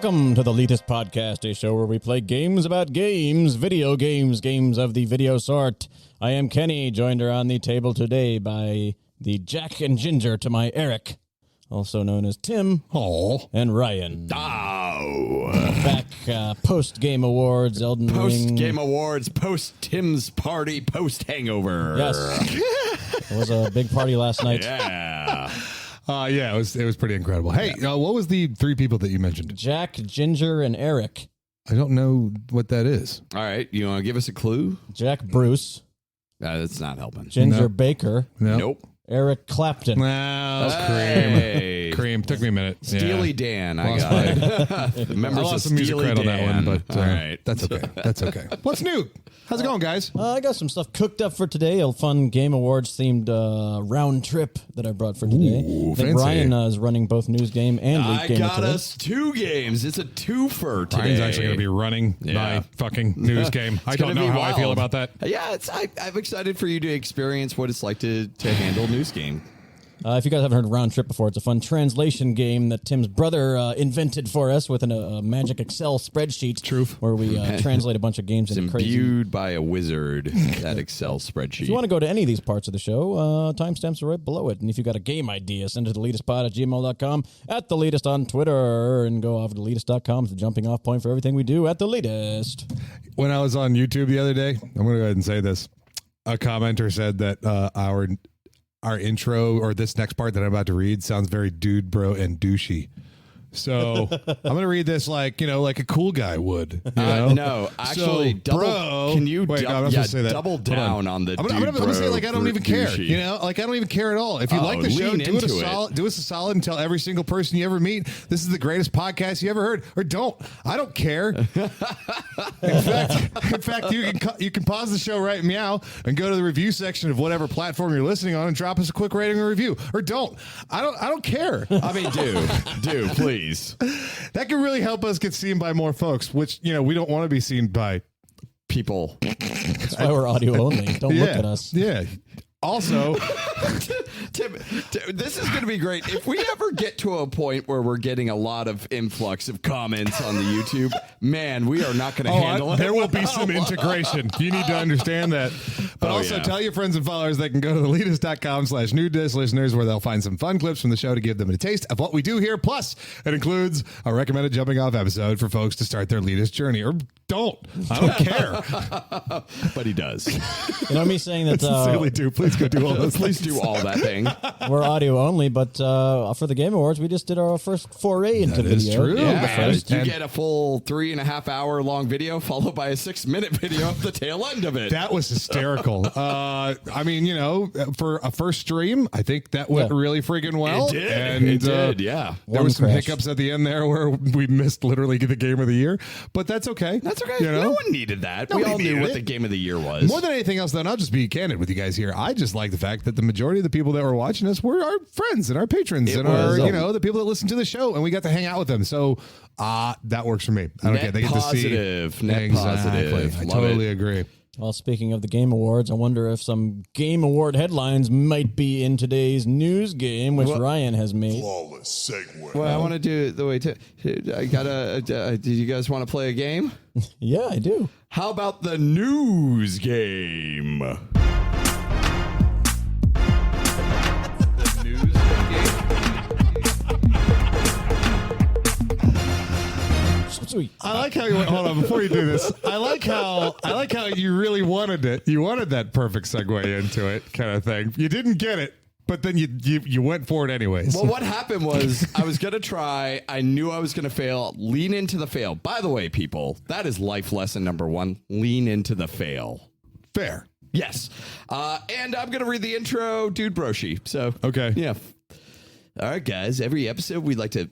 Welcome to the Leetist Podcast, a show where we play games about games, video games, games of the video sort. I am Kenny, joined around the table today by the Jack and Ginger to my Eric, also known as Tim and Ryan. Back post-Game Awards, Elden Ring. Post-Game Awards, post-Tim's party, post-hangover. Yes. It was a big party last night. Yeah. Yeah, it was pretty incredible. Hey, what was the three people that you mentioned? Jack, Ginger, and Eric. I don't know what that is. All right, you want to give us a clue? Jack Bruce. That's not helping. Ginger No. Baker. No. Nope. Eric Clapton. Nah, that's Hey. cream. Cream. Took me a minute. Steely Yeah. Dan, I got it. The I members of lost some music Steely cred on that Dan. one, but all right. that's okay. That's okay. What's new? How's it going, guys? I got some stuff cooked up for today. A fun Game Awards themed round trip that I brought for today. Ooh, I think fancy. Ryan is running both News Game and Leet I Gamer got today. us two games. It's a twofer today. Ryan's actually going to be running my fucking news game. I don't gonna know be how I feel wild. about that. Yeah, I'm excited for you to experience what it's like to handle news game. If you guys haven't heard of Round Trip before, it's a fun translation game that Tim's brother invented for us with a magic Excel spreadsheet. Truth. Where we translate a bunch of games It's into crazy. imbued by a wizard, that Excel spreadsheet. If you want to go to any of these parts of the show, timestamps are right below it. And if you got a game idea, send it to leetestpod@gmail.com, at the Leetest on Twitter, and go over to leetest.com. It's the jumping off point for everything we do at the Leetest. When I was on YouTube the other day, I'm going to go ahead and say this. A commenter said that our intro or this next part that I'm about to read sounds very dude, bro, and douchey. So I'm going to read this like a cool guy would. You know? No, actually, can you double down on the I'm dude, going to say, like, I don't even care. douchey. You know, like, I don't even care at all. If you like the show, lean do us a into it. solid. Do us a solid and tell every single person you ever meet this is the greatest podcast you ever heard, or don't. I don't care. In fact, you can pause the show right meow and go to the review section of whatever platform you're listening on and drop us a quick rating or review, or don't. I don't care. I mean, do please. That can really help us get seen by more folks, which, we don't want to be seen by People. That's why we're audio only. Don't look at us. Yeah. Also, Tim, this is going to be great. If we ever get to a point where we're getting a lot of influx of comments on the YouTube, man, we are not going to handle it. There will be some integration. You need to understand that. But also tell your friends and followers they can go to theleetest.com/newdisc listeners, where they'll find some fun clips from the show to give them a taste of what we do here. Plus, it includes a recommended jumping off episode for folks to start their Leetist journey, or don't. I don't care. But he does. You know me saying that Sincerely do. Please go do all those Please things. do all that thing. we're audio only, but for the Game Awards, we just did our first foray into That is video. true. Yeah, The first you 10 get a full 3.5 hour long video followed by a 6-minute video at the tail end of it. That was hysterical. I mean, for a first stream, I think that went really freaking well. It did. And, It did, yeah. There One was some crash. hiccups at the end there where we missed literally the game of the year, but that's okay. That's okay. You know? No one needed that. We Nobody all knew needed what it. the game of the year was. More than anything else, though, and I'll just be candid with you guys here. I just like the fact that the majority of the people that were watching us were our friends and our patrons It and was our, the people that listen to the show, and we got to hang out with them. So that works for me. I don't Net care. They get positive. to see. Net Exactly. positive. I Love totally it. agree. Well, speaking of the Game Awards, I wonder if some Game Award headlines might be in today's news game, which Ryan has made. Flawless segue. Well, I want to do it the way I gotta. Do you guys want to play a game? Yeah, I do. How about the news game? The news game. Sweet. I like how you went. Hold on, before you do this, I like how you really wanted it. You wanted that perfect segue into it, kind of thing. You didn't get it, but then you went for it anyways. Well, what happened was I was going to try. I knew I was going to fail. Lean into the fail. By the way, people, that is life lesson number 1. Lean into the fail. Fair. Yes. And I'm going to read the intro, Dude Broshi. So, Okay. yeah. All right, guys. Every episode, we'd like to,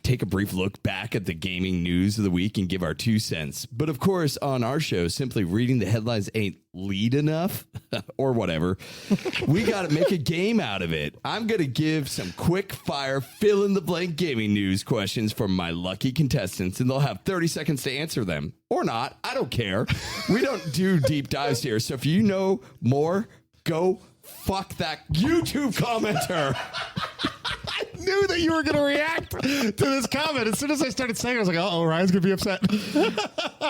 take a brief look back at the gaming news of the week and give our 2 cents. But of course, on our show, simply reading the headlines ain't lead enough or whatever. We got to make a game out of it. I'm going to give some quick fire, fill in the blank gaming news questions from my lucky contestants, and they'll have 30 seconds to answer them or not. I don't care. We don't do deep dives here. So if you know more, go fuck that YouTube commenter. knew that you were going to react to this comment. As soon as I started saying it, I was like, oh, Ryan's going to be upset.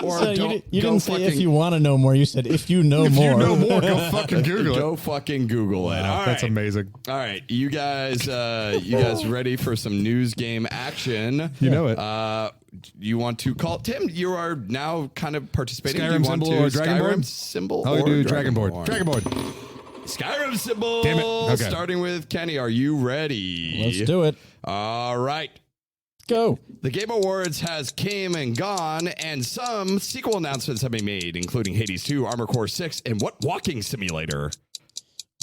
Or So you didn't say if you want to know more. You said if you know more. If you know more, go fucking Google it. Go fucking Google it. Wow, All that's right. amazing. All right, you guys ready for some news game action? You know it. You want to call Tim? You are now kind of participating. Skyrim Do you want symbol to or Dragon Skyrim board? symbol? I'll or do Dragon board. Board? Skyrim symbol. Damn it. Okay. Starting with Kenny. Are you ready? Let's do it. All right. Go. The Game Awards has came and gone, and some sequel announcements have been made, including Hades 2, Armor Core 6, and what Walking Simulator?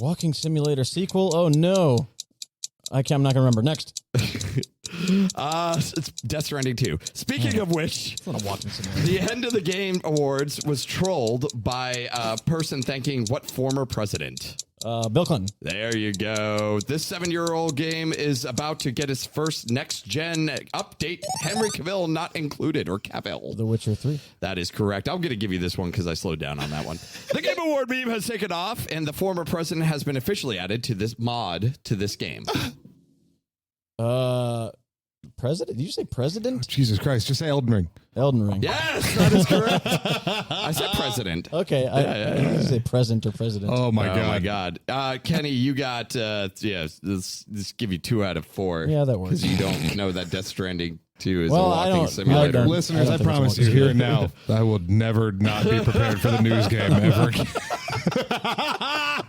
Walking Simulator sequel? Oh, no. I'm not going to remember. Next. It's Death Stranding 2. Speaking of which, It's not a walking simulator. the end of the Game Awards was trolled by a person thanking what former president? Bill Clinton. There you go. This 7-year-old game is about to get its first next-gen update. Henry Cavill not included, or Cavill. The Witcher 3. That is correct. I'm going to give you this one because I slowed down on that one. The Game Award meme has taken off, and the former president has been officially added to this mod to this game. President? Did you say president? Jesus Christ. Just say Elden Ring. Elden Ring. Yes, that is correct. I said president. Okay. I didn't say present or president. Oh, my God. Oh my God, Kenny, you got let's give you 2 out of 4. Yeah, that works. Because you don't know that Death Stranding 2 is Well, a I walking don't- simulator. I don't- Listeners, I think it's promise walking you here and now, I will never not be prepared for the news game ever again.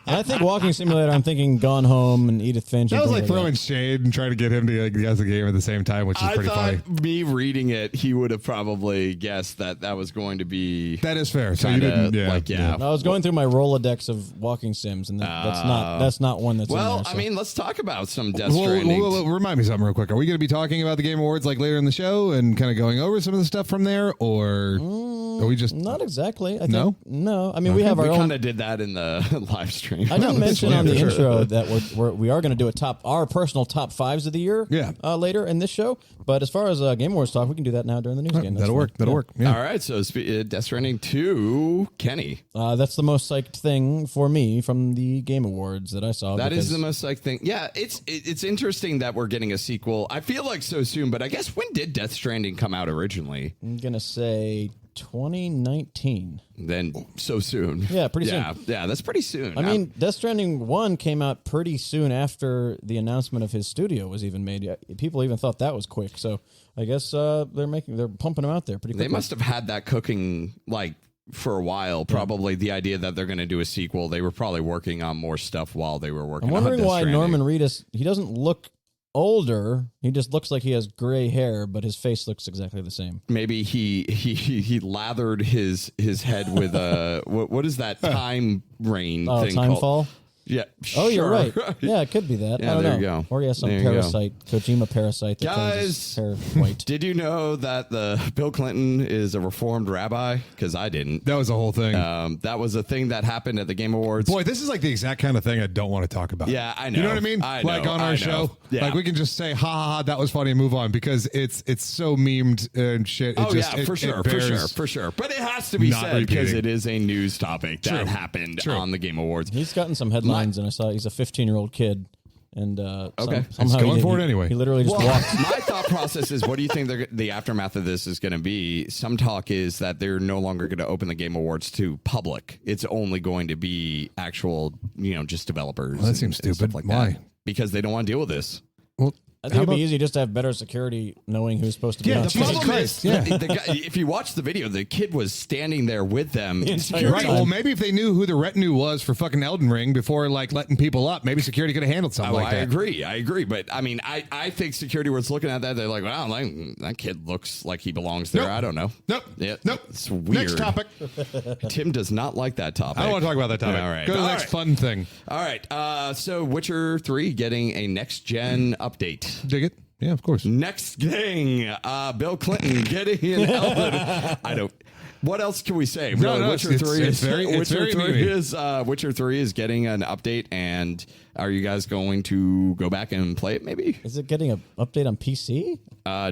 And I think Walking Simulator, I'm thinking Gone Home and Edith Finch. That and was things like throwing shade and trying to get him to guess the game at the same time, which is I pretty thought funny. me reading it, he would have probably guessed that was going to be That is fair. So you kinda didn't, yeah. I was going through my Rolodex of walking sims, and that's not one that's Well, in there. I mean, let's talk about some Death Well, Stranding. remind me something real quick. Are we going to be talking about the Game Awards like later in the show and kind of going over some of the stuff from there, or are we just not exactly. I think, No? no. I mean, we have our we own. kind of did that in the live stream. I didn't mention on the for sure. intro that we are going to do our personal top 5s of the year. Yeah. Later in this show. But as far as Game Awards talk, we can do that now during the news game. That's that'll fine. work? That'll Yeah. work. Yeah. All right, so Death Stranding 2, Kenny. That's the most psyched thing for me from the Game Awards that I saw. That is because- the most like thing. Yeah, it's interesting that we're getting a sequel. I feel like so soon, but I guess when did Death Stranding come out originally? I'm going to say 2019. Then so soon. Yeah, pretty soon. Yeah, that's pretty soon. I mean, Death Stranding 1 came out pretty soon after the announcement of his studio was even made. Yeah, people even thought that was quick. So I guess they're pumping them out there pretty quickly. they must have had that cooking like for a while. Probably the idea that they're going to do a sequel. They were probably working on more stuff while they were working. I'm on wondering Death why Stranding. Norman Reedus, he doesn't look older. He just looks like he has gray hair, but his face looks exactly the same. Maybe he lathered his head with a what is that time rain Oh, thing called? Timefall? Yeah. Oh, you're sure. right. Yeah, it could be that. Yeah, I don't there know. you go. Or he has some There you go. parasite, Kojima parasite that turns his Guys, hair white. Did you know that the Bill Clinton is a reformed rabbi? Because I didn't. That was a whole thing. That was a thing that happened at the Game Awards. Boy, this is like the exact kind of thing I don't want to talk about. Yeah, I know. You know what I mean? I Like know, on I our know. show, Yeah. like we can just say, "Ha ha ha, that was funny," and move on because it's so memed and shit. It Oh just, yeah, it- for it sure, bears- for sure. But it has to be not said because repeating. it is a news topic that happened True. on the Game Awards. He's gotten some headlines, and I saw he's a 15-year-old kid. And Okay. somehow He's going he, for it he- anyway. He literally just walked. My thought process is, what do you think the aftermath of this is going to be? Some talk is that they're no longer going to open the Game Awards to public. It's only going to be actual, just developers. Well, that seems and stupid. stuff like Why? that. Because they don't want to deal with this. Well, I think it'd be easy just to have better security knowing who's supposed to be Yeah, on the stage. problem Christ, Yeah. the guy, if you watch the video, the kid was standing there with them. entire Right. time. Well, maybe if they knew who the retinue was for fucking Elden Ring before like letting people up, maybe security could have handled something like I that. agree. But I mean, I think security was looking at that. They're like, wow, that kid looks like he belongs there. Nope. I don't know. Nope. Yeah, Nope. It's weird. Next topic. Tim does not like that topic. I don't want to talk about that topic. All right. Go to the All next right. fun thing. All right. So Witcher 3 getting a next gen update. Dig it? Yeah, of course. Next thing, Bill Clinton getting an Elden. What else can we say? No, Really, no, Witcher it's 3 is very Witcher 3 meaty. is Witcher 3 is getting an update, and are you guys going to go back and play it? Maybe. Is it getting an update on PC?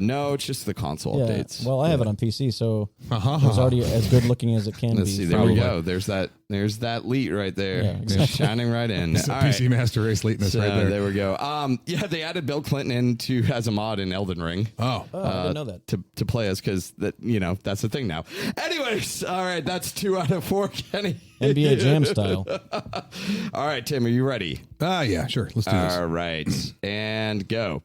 No, it's just the console Yeah. updates. Well, I have it on PC, so it's already as good looking as it can Let's be. see. There we go. There's that Leet right there. Yeah, exactly. Shining right in. It's a All PC right. Master Race Leetness So, right there. there we go. Yeah, they added Bill Clinton into as a mod in Elden Ring. Oh. I didn't know that. To play us because that's the thing now. Anyways, all right, that's 2 out of 4, Kenny. NBA Jam style. All right, Tim, are you ready? Yeah, sure. Let's do this. All right, and go.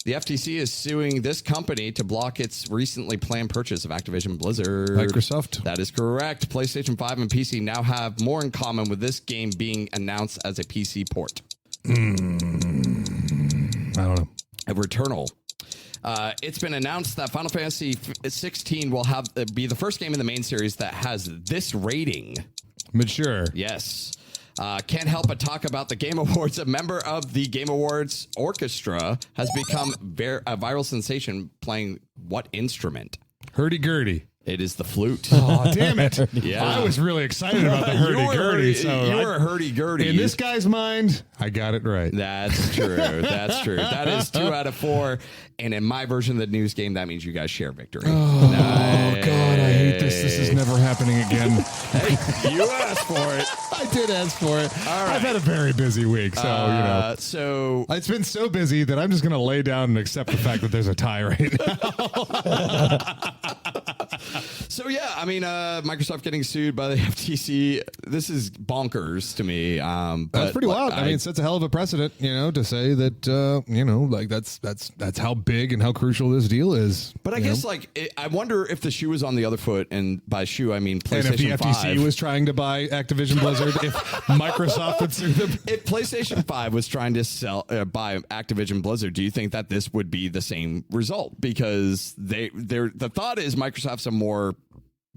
The FTC is suing this company to block its recently planned purchase of Activision Blizzard. Microsoft. That is correct. PlayStation 5 and PC now have more in common, with this game being announced as a PC port. I don't know. A Returnal. It's been announced that Final Fantasy 16 will be the first game in the main series that has this rating. Mature. Yes. Can't help but talk about the Game Awards. A member of the Game Awards orchestra has become a viral sensation playing what instrument? Hurdy-gurdy. It is the flute. Oh, damn it. Yeah. I was really excited about the hurdy-gurdy. You were a hurdy-gurdy. In this guy's mind, I got it right. That's true. That's true. That is 2 out of 4. And in my version of the news game, that means you guys share victory. Oh, God, I hate this. This is never happening again. Hey, you asked for it. I did ask for it. All right. I've had a very busy week, so, So It's been so busy that I'm just going to lay down and accept the fact that there's a tie right now. So yeah, I mean, Microsoft getting sued by the FTC. This is bonkers to me. That's pretty wild. I mean, it sets a hell of a precedent, to say that, that's how big and how crucial this deal is. But I guess I wonder if the shoe was on the other foot, and by shoe I mean PlayStation 5. And if the FTC was trying to buy Activision Blizzard, if Microsoft would sue them. If PlayStation 5 was trying to buy Activision Blizzard, do you think that this would be the same result? Because the thought is Microsoft's a more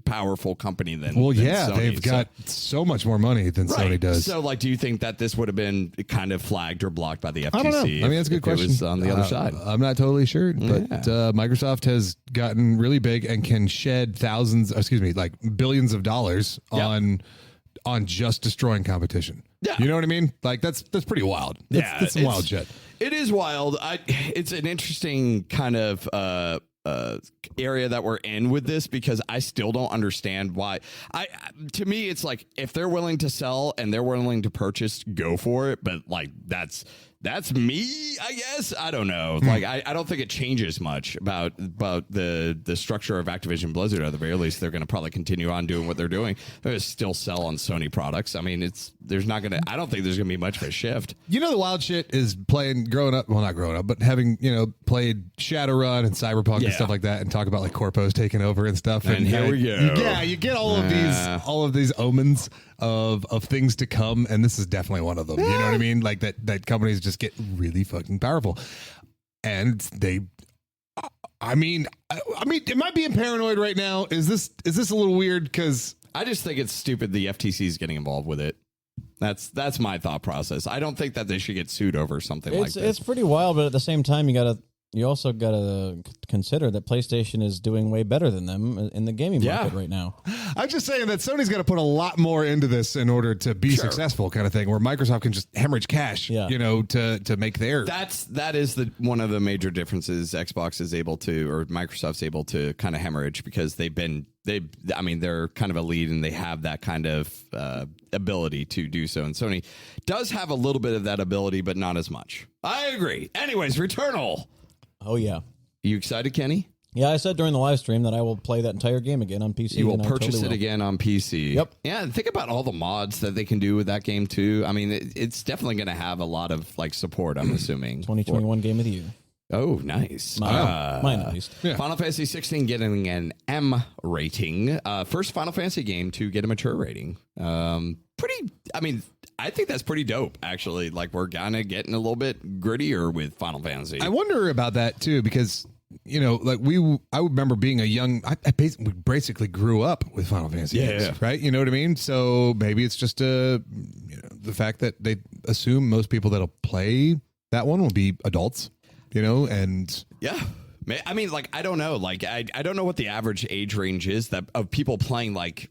powerful company than Sony, they've got so much more money than Sony does. So do you think that this would have been kind of flagged or blocked by the FTC? I don't know. I mean, that's a good question. It was on the other side. I'm not totally sure, but Microsoft has gotten really big and can shed billions of dollars on just destroying competition. Yeah. You know what I mean? That's pretty wild. That's some wild shit. It is wild. It's an interesting kind of area that we're in with this, because I still don't understand why. To me, it's like, if they're willing to sell and they're willing to purchase, go for it. But that's me, I guess. I don't know. I don't think it changes much about the structure of Activision Blizzard. At the very least, they're going to probably continue on doing what they're doing. They're going to still sell on Sony products. I mean, I don't think there's going to be much of a shift. The wild shit is growing up, well, not growing up, but having, played Shadowrun and Cyberpunk and stuff like that, and talk about Corpos taking over and stuff. And here we go. Yeah, you get all of these omens of things to come, and this is definitely one of them. You know what I mean? That companies just get really fucking powerful, and they. I mean, am I being paranoid right now? Is this a little weird? Because I just think it's stupid the FTC is getting involved with it. That's my thought process. I don't think that they should get sued over something like this. It's pretty wild, but at the same time, you also got to consider that PlayStation is doing way better than them in the gaming market right now. I'm just saying that Sony's got to put a lot more into this in order to be successful, kind of thing, where Microsoft can just hemorrhage cash, to make their. That is one of the major differences Xbox is able to, or Microsoft's able to kind of hemorrhage, because they're kind of a lead and they have that kind of ability to do so. And Sony does have a little bit of that ability, but not as much. I agree. Anyways, Returnal. Oh, yeah. You excited, Kenny? Yeah, I said during the live stream that I will play that entire game again on PC. You will purchase it again on PC. Yep. Yeah, and think about all the mods that they can do with that game, too. I mean, it's definitely going to have a lot of support, I'm assuming. 2021 Game of the Year. Oh, nice. Mine at least. Yeah. Final Fantasy 16 getting an M rating. First Final Fantasy game to get a mature rating. I think that's pretty dope, actually. We're kind of getting a little bit grittier with Final Fantasy. I wonder about that, too, because, I remember being a young, I basically grew up with Final Fantasy games, right? You know what I mean? So maybe it's just the fact that they assume most people that'll play that one will be adults, and yeah. I mean, like, I don't know. Like, I don't know what the average age range is of people playing like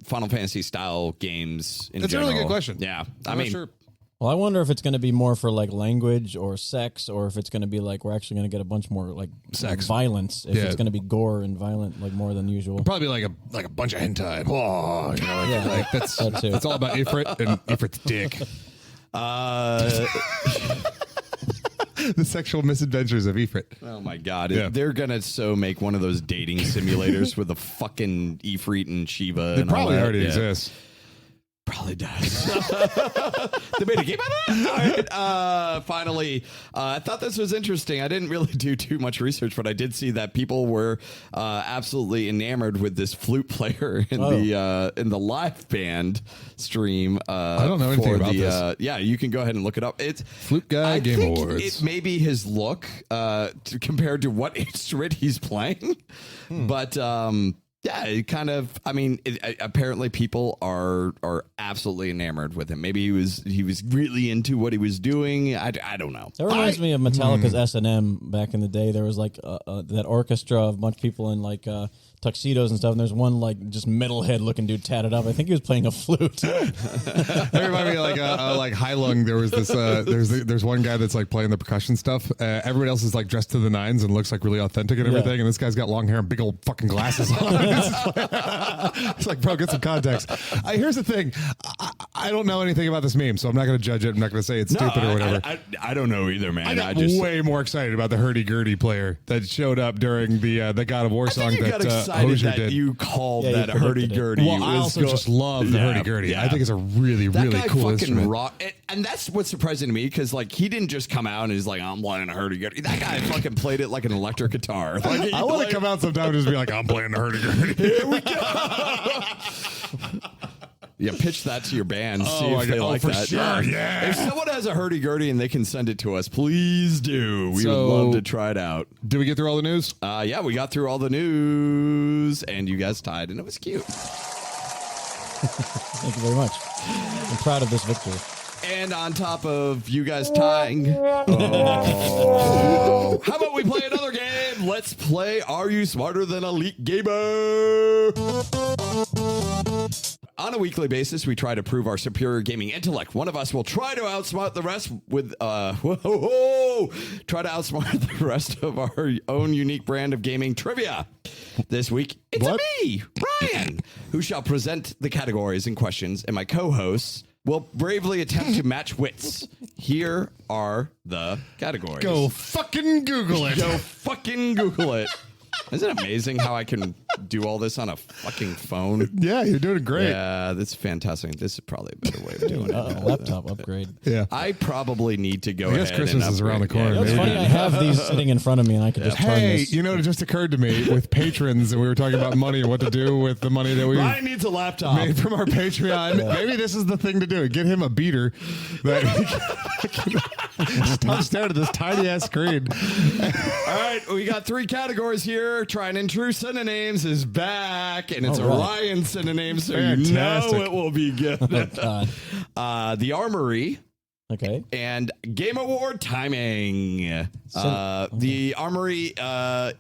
Final Fantasy style games in That's general. a really good question. Yeah. I'm not sure. Well, I wonder if it's going to be more for like language or sex, or if it's going to be like we're actually going to get a bunch more like Sex. violence. If it's going to be gore and violent, like more than usual. Probably like a bunch of hentai. Whoa, you know, Yeah. like that's That too. all about Ifrit and Ifrit's dick. The sexual misadventures of Ifrit. Oh my God. Yeah. They're going to make one of those dating simulators with the fucking Ifrit and Shiva. It and all probably that. already Yeah. exists. Probably does. They made a game out of it. All right. Finally, I thought this was interesting. I didn't really do too much research, but I did see that people were absolutely enamored with this flute player in the live band stream. I don't know anything about this. Yeah, you can go ahead and look it up. It's Flute Guy Game Awards. It may be his look compared to what instrument he's playing, but. Yeah, it kind of. I mean, apparently people are absolutely enamored with him. Maybe he was really into what he was doing. I don't know. That reminds me of Metallica's S&M back in the day. There was like that orchestra of a bunch of people in like tuxedos and stuff, and there's one like just metalhead looking dude tatted up. I think he was playing a flute. That reminded me of like High Lung. There was this. There's one guy that's like playing the percussion stuff. Everybody else is like dressed to the nines and looks like really authentic and everything. And this guy's got long hair and big old fucking glasses on. It's like, bro, get some context. Here's the thing. I don't know anything about this meme, so I'm not going to judge it. I'm not going to say it's stupid or whatever. I don't know either, man. I got way more excited about the hurdy-gurdy player that showed up during the God of War song that Hosier did. You called Yeah, that you predicted hurdy-gurdy. Well, I also just love the hurdy-gurdy. Yeah. I think it's a really, That really guy cool fucking instrument. rock, and that's what's surprising to me because like he didn't just come out and he's like, I'm playing a hurdy-gurdy. That guy fucking played it like an electric guitar. Like, I want to come out sometime and just be like, I'm playing the hurdy-gurdy. Here we go. Yeah, pitch that to your band. See if they like for that. sure. Yeah. If someone has a hurdy-gurdy and they can send it to us, please do. We would So- love to try it out. Did we get through all the news? Yeah, we got through all the news, and you guys tied, and it was cute. Thank you very much. I'm proud of this victory. And on top of you guys tying, how about we play another game? Let's play Are You Smarter Than a Leet Gamer? On a weekly basis, we try to prove our superior gaming intellect. One of us will try to outsmart the rest with, try to outsmart the rest of our own unique brand of gaming trivia. This week, it's me, Ryan, who shall present the categories and questions, and my co-hosts will bravely attempt to match wits. Here are the categories. Go fucking Google it. Go fucking Google it. Isn't it amazing how I can do all this on a fucking phone? Yeah, you're doing great. Yeah, that's fantastic. This is probably a better way of doing it. Laptop upgrade. Yeah. I probably need to go I ahead guess Christmas and is around the upgrade. corner. You know, it's Maybe. funny, I have these sitting in front of me, and I could just turn Hey, this. you know, it just occurred to me with patrons, and we were talking about money and what to do with the money that we Ryan needs a laptop. made from our Patreon. Maybe this is the thing to do. Get him a beater that he can stop staring at this tiny ass screen. All right, we got 3 categories here. Trying and True Synonyms is back, and it's All a right. Ryan synonym, so Fantastic. you know it will be good. God. The Armory Okay. and Game Award timing. The Armory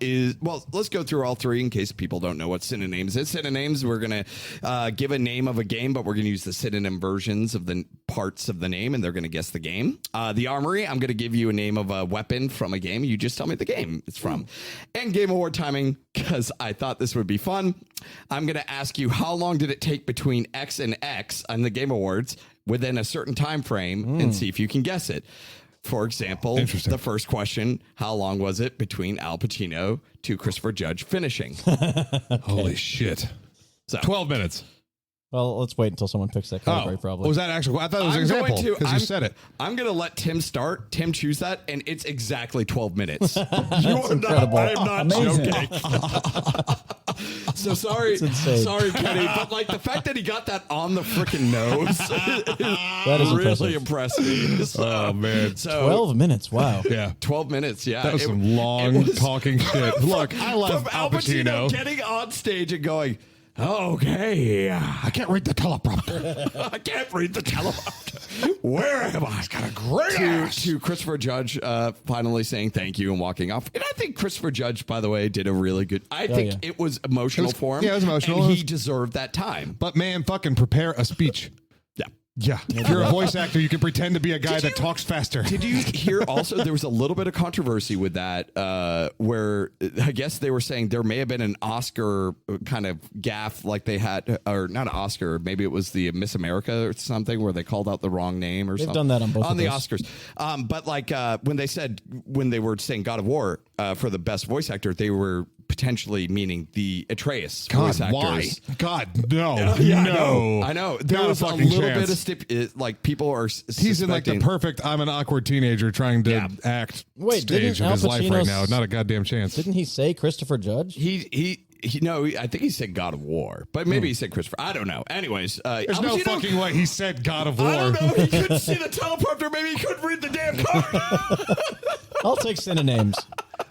is, well, let's go through all 3 in case people don't know what synonyms is. Synonyms, we're going to give a name of a game, but we're going to use the synonym versions of the parts of the name, and they're going to guess the game. The Armory, I'm going to give you a name of a weapon from a game. You just tell me the game it's from. And Game Award timing, because I thought this would be fun. I'm going to ask you, how long did it take between X and X on the Game Awards within a certain time frame, and see if you can guess it. For example, the first question, how long was it between Al Pacino to Christopher Judge finishing? Holy shit. So 12 minutes. Well, let's wait until someone picks that category, probably. Was that actually? I thought it was an example because you said it. I'm going to let Tim start. Tim choose that, and it's exactly 12 minutes. You are incredible. not, I am not Amazing. joking. So sorry, Kenny, but like the fact that he got that on the freaking nose That is really impressed me. So, Oh, man. So 12 minutes. Wow. Yeah. 12 minutes, yeah. That was some long talking shit. Look, I love from Al Pacino. getting on stage and going, Okay. I can't read the teleprompter. I can't read the teleprompter. Where am I? He's got a great ass. To Christopher Judge finally saying thank you and walking off. And I think Christopher Judge, by the way, did a really good. I think it was emotional for him. Yeah, it was emotional. And he deserved that time. But man, fucking prepare a speech. Yeah. Yeah. If you're a voice actor, you can pretend to be a guy that talks faster. Did you hear also there was a little bit of controversy with that where I guess they were saying there may have been an Oscar kind of gaffe like they had, or not an Oscar, maybe it was the Miss America or something where they called out the wrong name or They've something. done that on both on the of those. Oscars. But like when they were saying God of War for the best voice actor, they were potentially meaning the Atreus voice actors. Why? God, no. Yeah, no. I know. There Not was a fucking little chance. bit of like people are He's in like the perfect I'm an awkward teenager trying to act Wait, didn't stage of Al his life right Pacino's- now. Not a goddamn chance. Didn't he say Christopher Judge? No, I think he said God of War, but maybe he said Christopher. I don't know. Anyways, There's no fucking way he said God of War. I don't know. He couldn't see the teleprompter. Maybe he couldn't read the damn card. I'll take synonyms.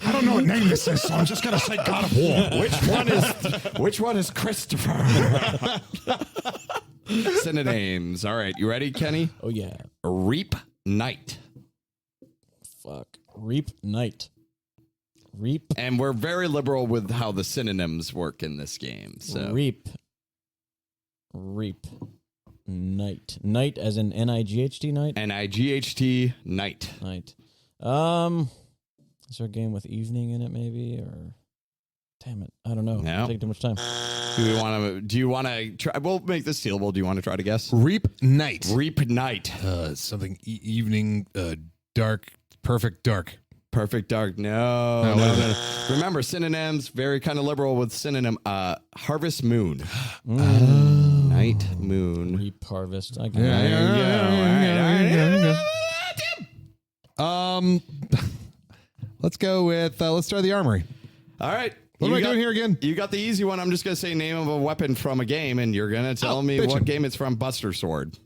I don't know what name this is, so I'm just gonna say God of War. Which one is Christopher? Synonyms. All right, you ready, Kenny? Oh, yeah. Reap Night. Fuck. Reap Night. Reap. And we're very liberal with how the synonyms work in this game. So Reap. Night. Night as in N-I-G-H-T night? Night. Night. Night. Is there a game with evening in it maybe? Or damn it. I don't know. No. Take too much time. Do you want to try? We'll make this sealable. Do you want to try to guess? Reap Night. Reap Night. Something evening, dark, perfect dark. Perfect dark. No. Remember, synonyms, very kind of liberal with synonym. Harvest Moon. Night Moon. Reap harvest. I Let's go with, let's try the armory. All right. What am I doing here again? You got the easy one. I'm just going to say name of a weapon from a game, and you're going to tell me bitchin'. what game it's from. Buster Sword.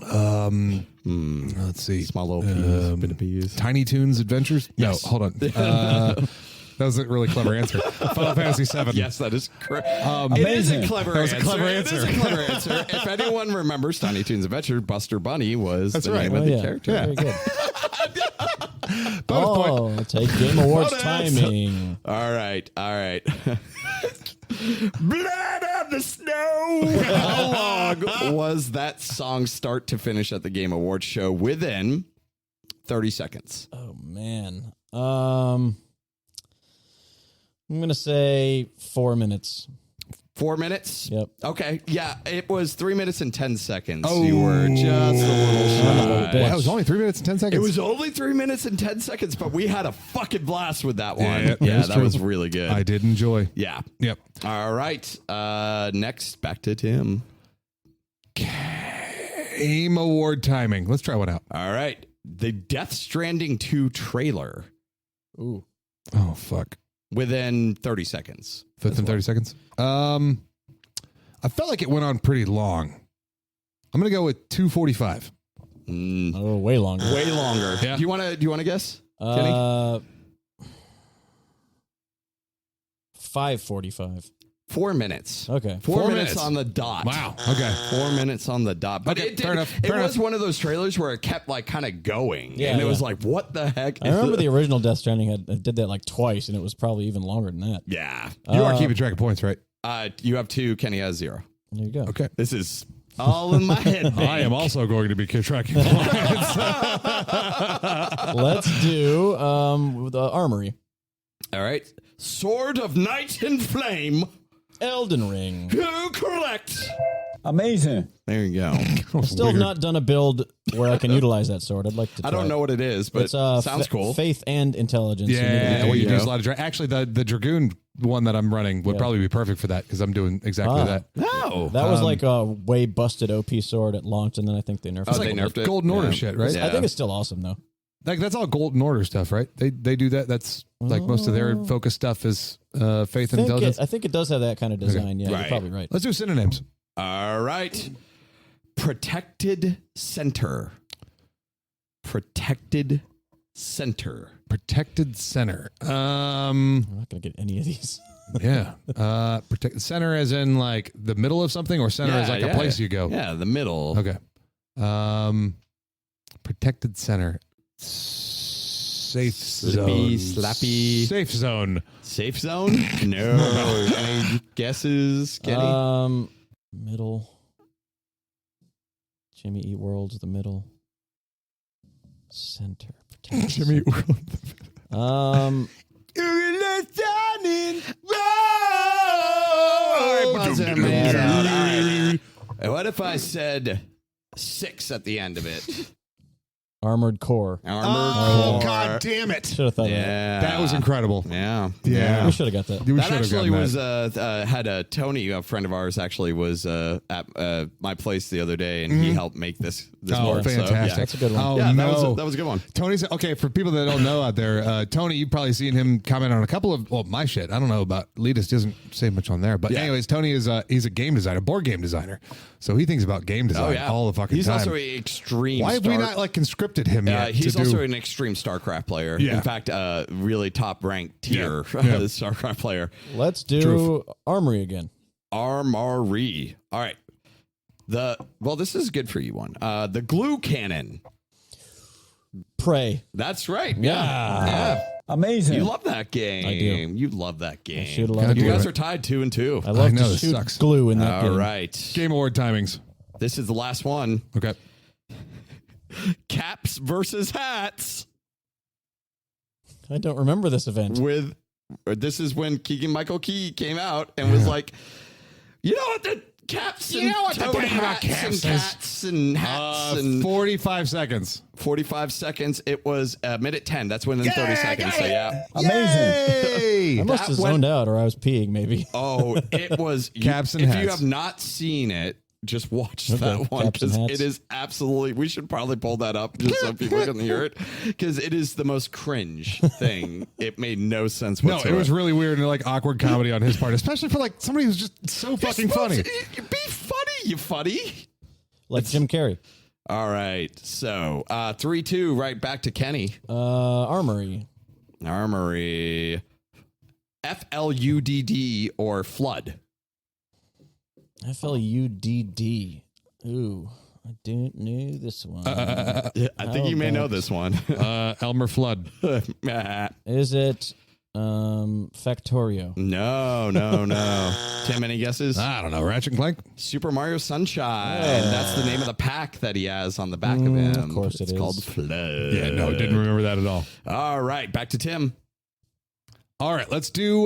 Let's see. Small little peas, bit of peas. Tiny Toons Adventures? Yes. No, hold on. That was a really clever answer. Final Fantasy VII. Yes, that is correct. It Amazing. is a clever That was answer. a clever It is a clever answer. If anyone remembers Tiny Toons Adventure, Buster Bunny was the name of the character. Very good. Bonus point. Oh, take Game Awards Bonus. timing. All right. Blood on the snow. How long was that song start to finish at the Game Awards show? Within 30 seconds. Oh, man. I'm going to say 4 minutes. 4 minutes? Yep. Okay. Yeah, it was 3 minutes and 10 seconds. Oh. You were just a little shy. bitch. Wow, it was only 3 minutes and 10 seconds. It was only 3 minutes and 10 seconds, but we had a fucking blast with that one. Yeah, Yeah, that's that true. was really good. I did enjoy. Yeah. Yep. All right. Next, back to Tim. Game Award timing. Let's try one out. All right. The Death Stranding 2 trailer Ooh. Oh, fuck. within 30 seconds. Within 30 seconds. I felt like it went on pretty long. I'm going to go with 2:45. Oh, way longer. Way longer. Yeah. Do you want to guess? Kenny? 5:45. 4 minutes. Okay. 4 minutes on the dot. Wow. Okay. 4 minutes on the dot. But Okay, it did, fair enough, it fair was enough. one of those trailers where it kept like kind of going. Yeah, and it was yeah. like, what the heck? I remember the original Death Stranding did that like twice, and it was probably even longer than that. Yeah. You are keeping track of points, right? You have 2. Kenny has 0. There you go. Okay. This is all in my head. I am also going to be tracking points. Let's do the Armory. All right. Sword of Night and Flame. Elden Ring. Correct. Amazing. There you go. Still have not done a build where I can utilize that sword. I'd like to try I don't it. know what it is, but It's sounds cool. Faith and intelligence. Yeah, There what you you do is a go. lot of actually the Dragoon one that I'm running would probably be perfect for that because I'm doing exactly that. No. That was like a way busted OP sword at launch, and then I think they nerfed Oh, it. they nerfed it. Golden Order Yeah. shit, right? Yeah. I think it's still awesome though. Like that's all Golden Order stuff, right? They do that. That's like most of their focus stuff is faith and intelligence. I think it does have that kind of design. Yeah, Right. you're probably right. Let's do synonyms. All right. Protected center. Protected center. Protected center. I'm not gonna get any of these. Yeah. Protect center as in like the middle of something, or center as like a place you go? Yeah, the middle. Okay. Protected center. Safe zone. Slappy. Safe zone. Safe zone? No. Any guesses, Kenny? Middle. Jimmy Eat World's the middle. Center. Jimmy Eat World. What if I said 6 at the end of it? Armored Core. Core. God damn it. Should have thought of that. Yeah. That was incredible. Yeah. We should have got that. We That should have actually gotten was that. had Tony, a friend of ours, actually was at my place the other day, and he helped make this Oh, work. fantastic. So, That's a good one. Oh, yeah, no. that was a good one. Tony's okay. For people that don't know out there, Tony, you've probably seen him comment on a couple of my shit. I don't know about Leetist. Doesn't say much on there, but anyways, Tony is he's a game designer, board game designer. So he thinks about game design all the fucking He's time. also an extreme. Why have we not like conscripted him yet? He's to also do... an extreme StarCraft player. Yeah. In fact, really top ranked tier Yeah. StarCraft player. Let's do Armory again. Armory. All right. This is good for you one. The glue cannon. Prey. That's right. Yeah. Yeah. Amazing. You love that game. I do. You love that game. should love You it. guys are tied 2-2. I love know, to this shoot sucks. glue in that All game. right. Game Award timings. This is the last one. Okay. Caps versus hats. I don't remember this event. This is when Keegan Michael Key came out and was like, you know what the caps and Tony hats and cats and hats and 45 seconds. 45 seconds. It was minute 10. That's within 30 seconds. So yeah. Amazing. I must have That went- zoned out, or I was peeing maybe. Oh, it was Caps and if hats. you have not seen it, just watch Okay, that one caps and because hats. it is absolutely. We should probably pull that up just so people can hear it because it is the most cringe thing. It made no sense No, whatsoever. it was really weird and like awkward comedy on his part, especially for like somebody who's just so fucking funny. Be funny, you funny. Like Jim Carrey. All right, so 3-2, right back to Kenny. Armory. Armory, FLUDD or flood. FLUDD. Ooh, I don't know this one. I think you may know this one. Elmer Flood. Is it Factorio? No. Tim, any guesses? I don't know. Ratchet and Clank? Super Mario Sunshine. That's the name of the pack that he has on the back of him. Of course it's it is. called Flood. Yeah, no, didn't remember that at all. All right, back to Tim. All right, let's do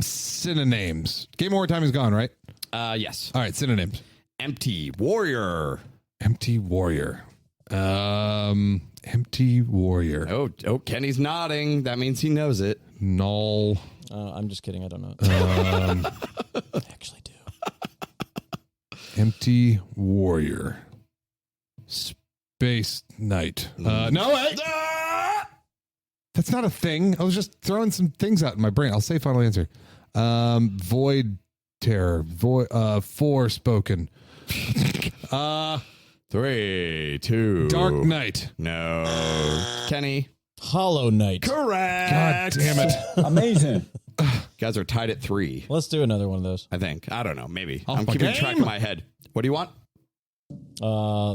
synonyms. Game Award time is gone, right? Yes. All right, synonyms. Empty Warrior. Empty Warrior. Empty Warrior. Oh, Kenny's nodding. That means he knows it. Null. I'm just kidding. I don't know. I actually do. Empty Warrior. Space Knight. No, wait. That's not a thing. I was just throwing some things out in my brain. I'll say final answer. Void Terror. Forspoken. 3, 2. Dark Knight. No. Kenny. Hollow Knight. Correct. God damn it. Amazing. Guys are tied at 3. Let's do another one of those. I think. I don't know. Maybe. Off I'm my keeping game. track in my head. What do you want?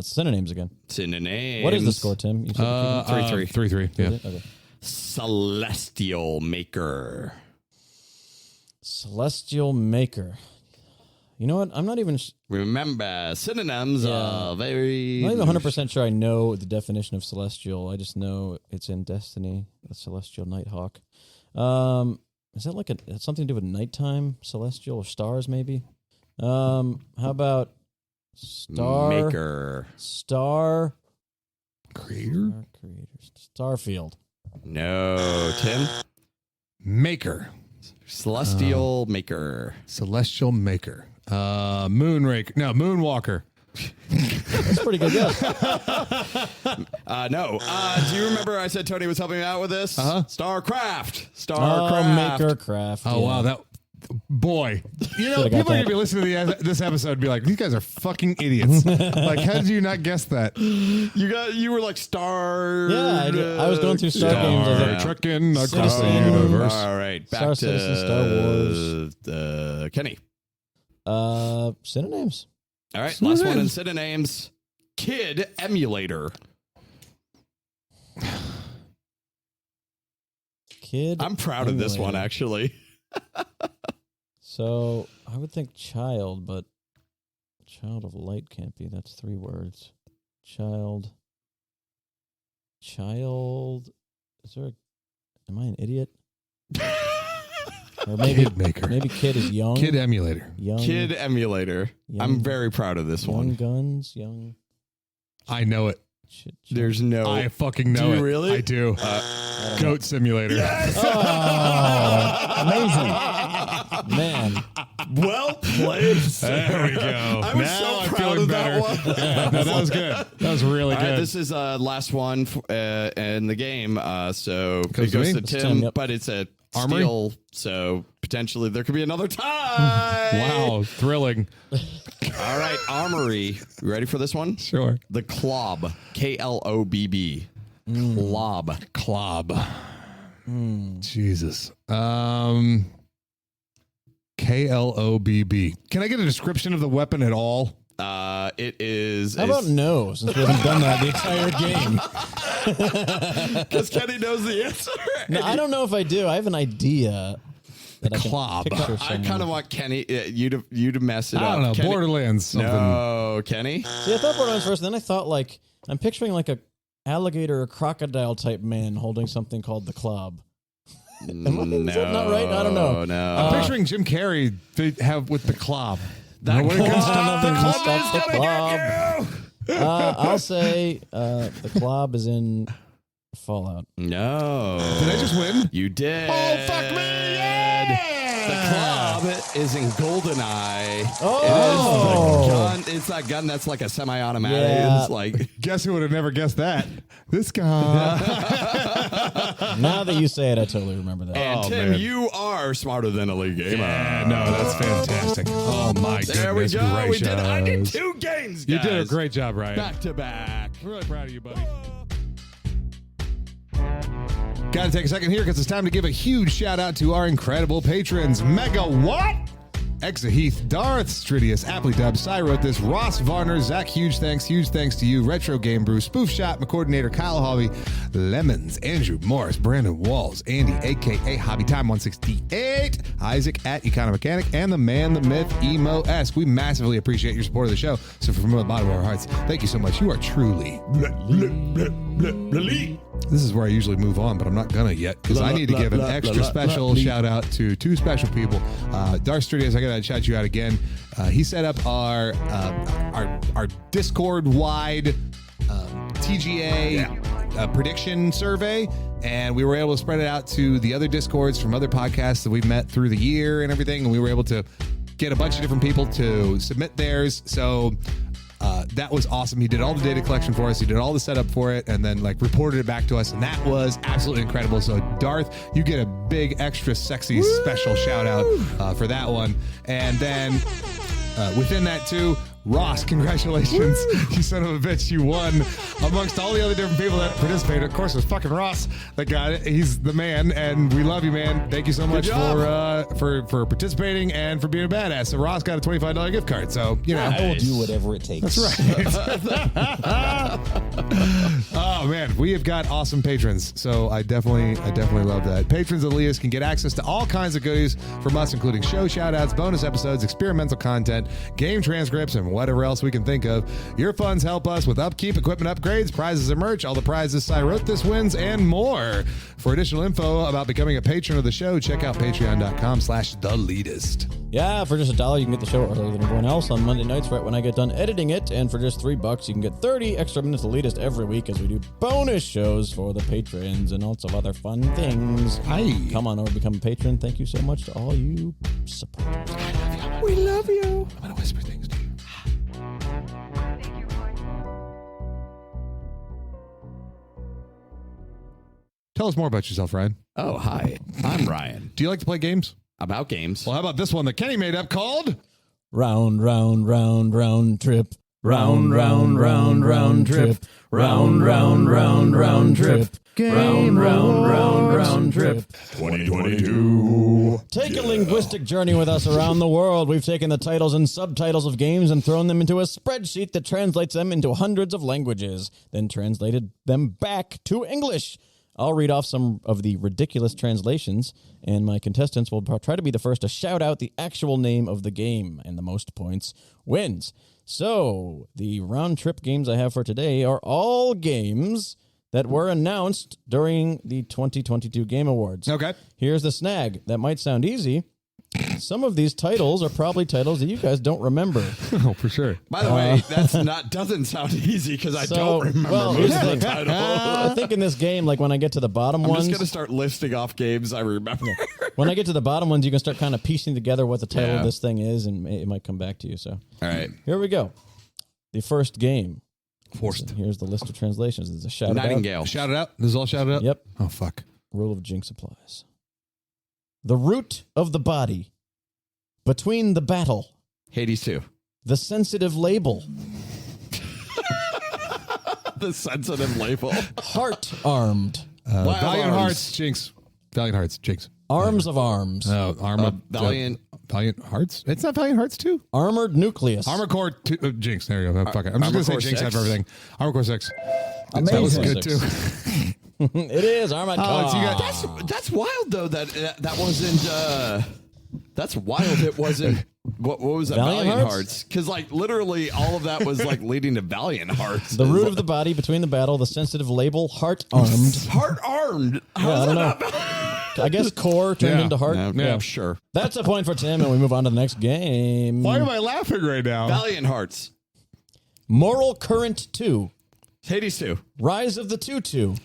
Synonyms again. Synonyms. What is the score, Tim? You said 3-3. 3-3. Yeah. Okay. Celestial Maker. Celestial Maker. You know what? I'm not even. Remember, synonyms are very. I'm not even 100% sure I know the definition of celestial. I just know it's in Destiny, the Celestial Nighthawk. Is that like something to do with nighttime, celestial, or stars? Maybe. How about Star Maker. Star Creator? Star Creators. Starfield. No, Tim. Maker. Celestial Maker. Celestial Maker. Moonraker. No, Moonwalker. That's a pretty good guess. No. Do you remember I said Tony was helping me out with this? Uh-huh. Starcraft. Oh, Maker Craft. Oh, yeah. wow. Boy, you know, Should've got people are going that. to be listening to this episode and be like, these guys are fucking idiots. Like, how did you not guess that? You were like Star. Yeah, I was going through Star Games. I was like, Trucking across the Citizen. universe. All right, back Star to Citizen, Star Wars. Kenny. Synonyms. All right, last one in synonyms. Kid emulator. Kid. I'm proud of this one, emulator. actually. So I would think child, but child of light can't be. That's 3 words. Child. Is there? Am I an idiot? Or maybe Kid maker. Maybe kid is young. Kid emulator. Young. Kid emulator. Young- I'm very proud of this Young one. guns. Young. I know it. There's no. I fucking know Do you it. really? I do. Goat simulator. Oh, amazing, man. Well played. There we go. I was now so I'm proud feeling of better. that one. Yeah, no, that was good. That was really All good. right, this is last one in the game. So Comes it to goes me? to It's Tim, Tim, yep. but it's a Armory? steal. So potentially there could be another tie. Wow, thrilling. All right, Armory. You ready for this one? Sure. The Klob. KLOBB. Klob. Clob. Jesus. KLOBB. Can I get a description of the weapon at all? It is. How about no? Since we haven't done that the entire game. Because Kenny knows the answer. No, I don't know if I do. I have an idea. That I can Clob. picture I somewhere. kind of want Kenny you to mess it I up. don't know. Kenny, Borderlands. Something. No, Kenny. See, I thought Borderlands first, and then I thought like I'm picturing like a alligator or crocodile type man holding something called the club. No, Is that not right? I don't know. No. I'm picturing Jim Carrey they have with the clob. That When it comes to Nothing the to club, stop the club. I'll say the club is in Fallout. No. Did I just win? You did. Oh, fuck me. Yeah. The club is in GoldenEye. Oh. It's that gun that's like a semi-automatic. Yeah. It's like Guess who would have never guessed that? This guy. Now that you say it, I totally remember that. and Oh, Tim, man. you are smarter than a Leet Gamer. Yeah, no, that's fantastic. Oh, my There we goodness go. We did. I did gracious. 2 games, You guys. did a great job, Ryan. Back to back. I'm really proud of you, buddy. Got to take a second here because it's time to give a huge shout out to our incredible patrons. Mega what? Exaheath, Darth, Stridius, Applydub, Cy wrote this, Ross Varner, Zach, huge thanks to you, Retro Game Brew, Spoof Shot, McCoordinator, Kyle Hobby, Lemons, Andrew Morris, Brandon Walls, Andy, aka Hobby Time 168, Isaac at Econo Mechanic, and the man, the myth, Emo S. We massively appreciate your support of the show. So from the bottom of our hearts, thank you so much. You are truly. This is where I usually move on, but I'm not gonna yet because I need to give an extra special shout out to 2 special people. Darth Studios, I gotta shout you out again. He set up our Discord wide TGA prediction survey, and we were able to spread it out to the other Discords from other podcasts that we've met through the year and everything, and we were able to get a bunch of different people to submit theirs. So that was awesome. He did all the data collection for us. He did all the setup for it and then like reported it back to us. And that was absolutely incredible. So Darth, you get a big extra sexy special shout out for that one. And then within that too, Ross, congratulations. You son of a bitch, you won. Amongst all the other different people that participated, of course, it was fucking Ross that got it. He's the man, and we love you, man. Thank you so much for participating and for being a badass. So Ross got a $25 gift card. So, you know. I will do whatever it takes. That's right. Oh man, we have got awesome patrons, so I definitely love that. Patrons of Leetist can get access to all kinds of goodies from us, including show shout-outs, bonus episodes, experimental content, game transcripts, and whatever else we can think of. Your funds help us with upkeep, equipment upgrades, prizes and merch, all the prizes Cy wrote this wins, and more. For additional info about becoming a patron of the show, check out patreon.com/theleetist. Yeah, for just $1, you can get the show earlier than everyone else on Monday nights, right when I get done editing it. And for just $3, you can get 30 extra minutes of Leetist every week as we do bonus shows for the patrons and lots of other fun things. Hi. Come on over, become a patron. Thank you so much to all you supporters. We love you. I'm going to whisper things to you. Tell us more about yourself, Ryan. Oh, hi. I'm Ryan. Do you like to play games? about games. Well, how about this one that Kenny made up called Round, round, round, round trip. Round, round, round, round trip. Round, round, round, round trip. Round, round, round, round trip. 2022? Take a linguistic journey with us around the world. We've taken the titles and subtitles of games and thrown them into a spreadsheet that translates them into hundreds of languages, then translated them back to English. I'll read off some of the ridiculous translations, and my contestants will try to be the first to shout out the actual name of the game, and the most points wins. So, the round trip games I have for today are all games that were announced during the 2022 Game Awards. Okay. Here's the snag. That might sound easy. Some of these titles are probably titles that you guys don't remember. Oh, for sure. By the way, doesn't sound easy because I don't remember here's most the of the thing. title. I think in this game, like when I get to the bottom I'm ones, just gonna start listing off games I remember. when I get to the bottom ones, you can start kind of piecing together what the title Yeah. of this thing is, and it might come back to you. So, All right, here we go. The first game. Forced. Here's the list of translations. There's a shout out. Nightingale. Shout it out. This is all shouted out? Yep. Oh, fuck. Rule of Jinx applies. The root of the body. Between the battle. Hades 2. The sensitive label. The sensitive label. Heart armed. Wild Valiant Arms. Hearts, Jinx. Valiant Hearts, Jinx. Arms of arms. Arm of Valiant. Valiant Hearts? It's not Valiant Hearts 2? Armored nucleus. Armor Core 2. Jinx. There you go. Fuck it. I'm just going to say Core Jinx 6? after everything. Armor Core 6. Amazing. That was good, Six. too. It is Armored Oh, so you core. got- That's wild though. That wasn't. That's wild. It wasn't. What was that? Valiant Valiant Hearts? Hearts? Because like literally all of that was like leading to Valiant Hearts. The root of the body. Between the battle. The sensitive label. Heart armed. Heart armed. Yeah, I don't know. I guess core turned Yeah. into heart. Yeah, sure. That's a point for Tim, and we move on to the next game. Why am I laughing right now? Valiant Hearts. Moral Current 2. Hades 2. Rise of the Tutu.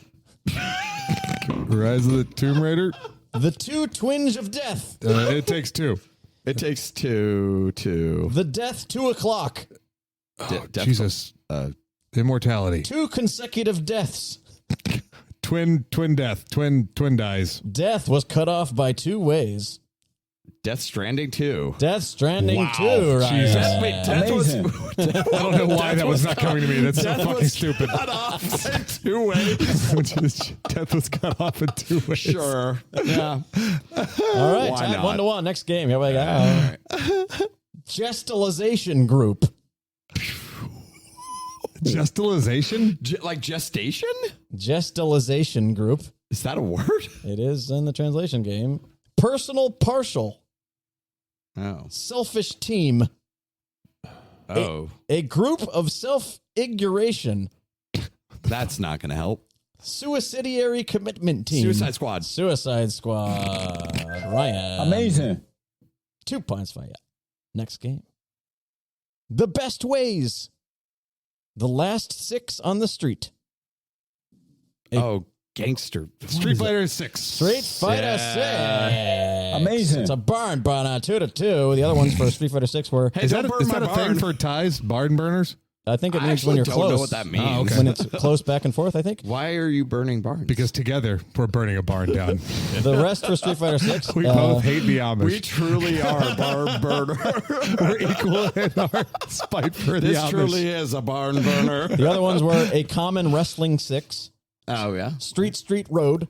Rise of the Tomb Raider. The Two Twinge of Death. It Takes Two. It takes two. The Death 2 o'clock. Jesus. Immortality. 2 consecutive deaths. Twin death. Twin dies. Death was cut off by 2 ways. Death Stranding 2. Death Stranding Wow. 2, right? Jesus. Wait, Death was. Amazing. I don't know why that was not coming to me. That's so Death fucking was stupid. cut off in 2 ways. Death was cut off in 2 ways. Sure. Yeah. All right, Why tied not? 1-1. Next game. Here we go. Gestalization Group. Justalization? Like gestation? Gestalization Group. Is that a word? It is in the translation game. Personal Partial. Oh. Selfish Team. Oh. A group of self-iguration. That's not going to help. Suicidary Commitment Team. Suicide Squad. Suicide Squad. Ryan. Amazing. 2 points for you. Next game. The Best Ways. The Last 6 on the Street. Oh, gangster. Street Fighter 6. Street Fighter 6. Amazing. It's a barn burner, 2-2. The other ones for Street Fighter 6 were, Hey, Is don't that, burn is my that a barn. thing for ties? Barn burners? I think it I means when actually you're don't close. know what that means. Oh, okay. When it's close back and forth, I think. Why are you burning barns? Because together we're burning a barn down. The rest for Street Fighter 6. We both hate the Amish. we truly are barn burner. We're equal in our spite for the This Amish. truly is a barn burner. The other ones were A Common Wrestling 6, Oh, yeah. Street Road,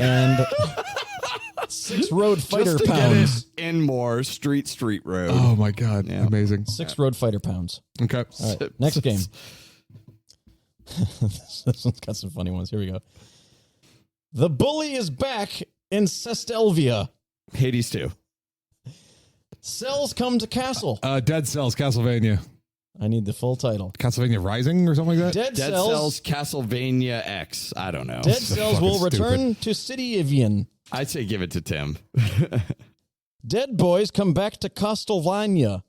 and 6 Road Fighter Just to Pounds. get it in more, Street Road. Oh my God. Yeah. Amazing. 6 Road Fighter Pounds. Okay. All right, next game. This one's got some funny ones. Here we go. The Bully is back in Sestelvia. Hades 2. Cells come to castle. Dead Cells, Castlevania. I need the full title. Castlevania Rising or something like that? Dead Dead Cells. Cells Castlevania X. I don't know. Dead Cells will fucking return to City Evian. I'd say give it to Tim. Dead Boys come back to Castlevania.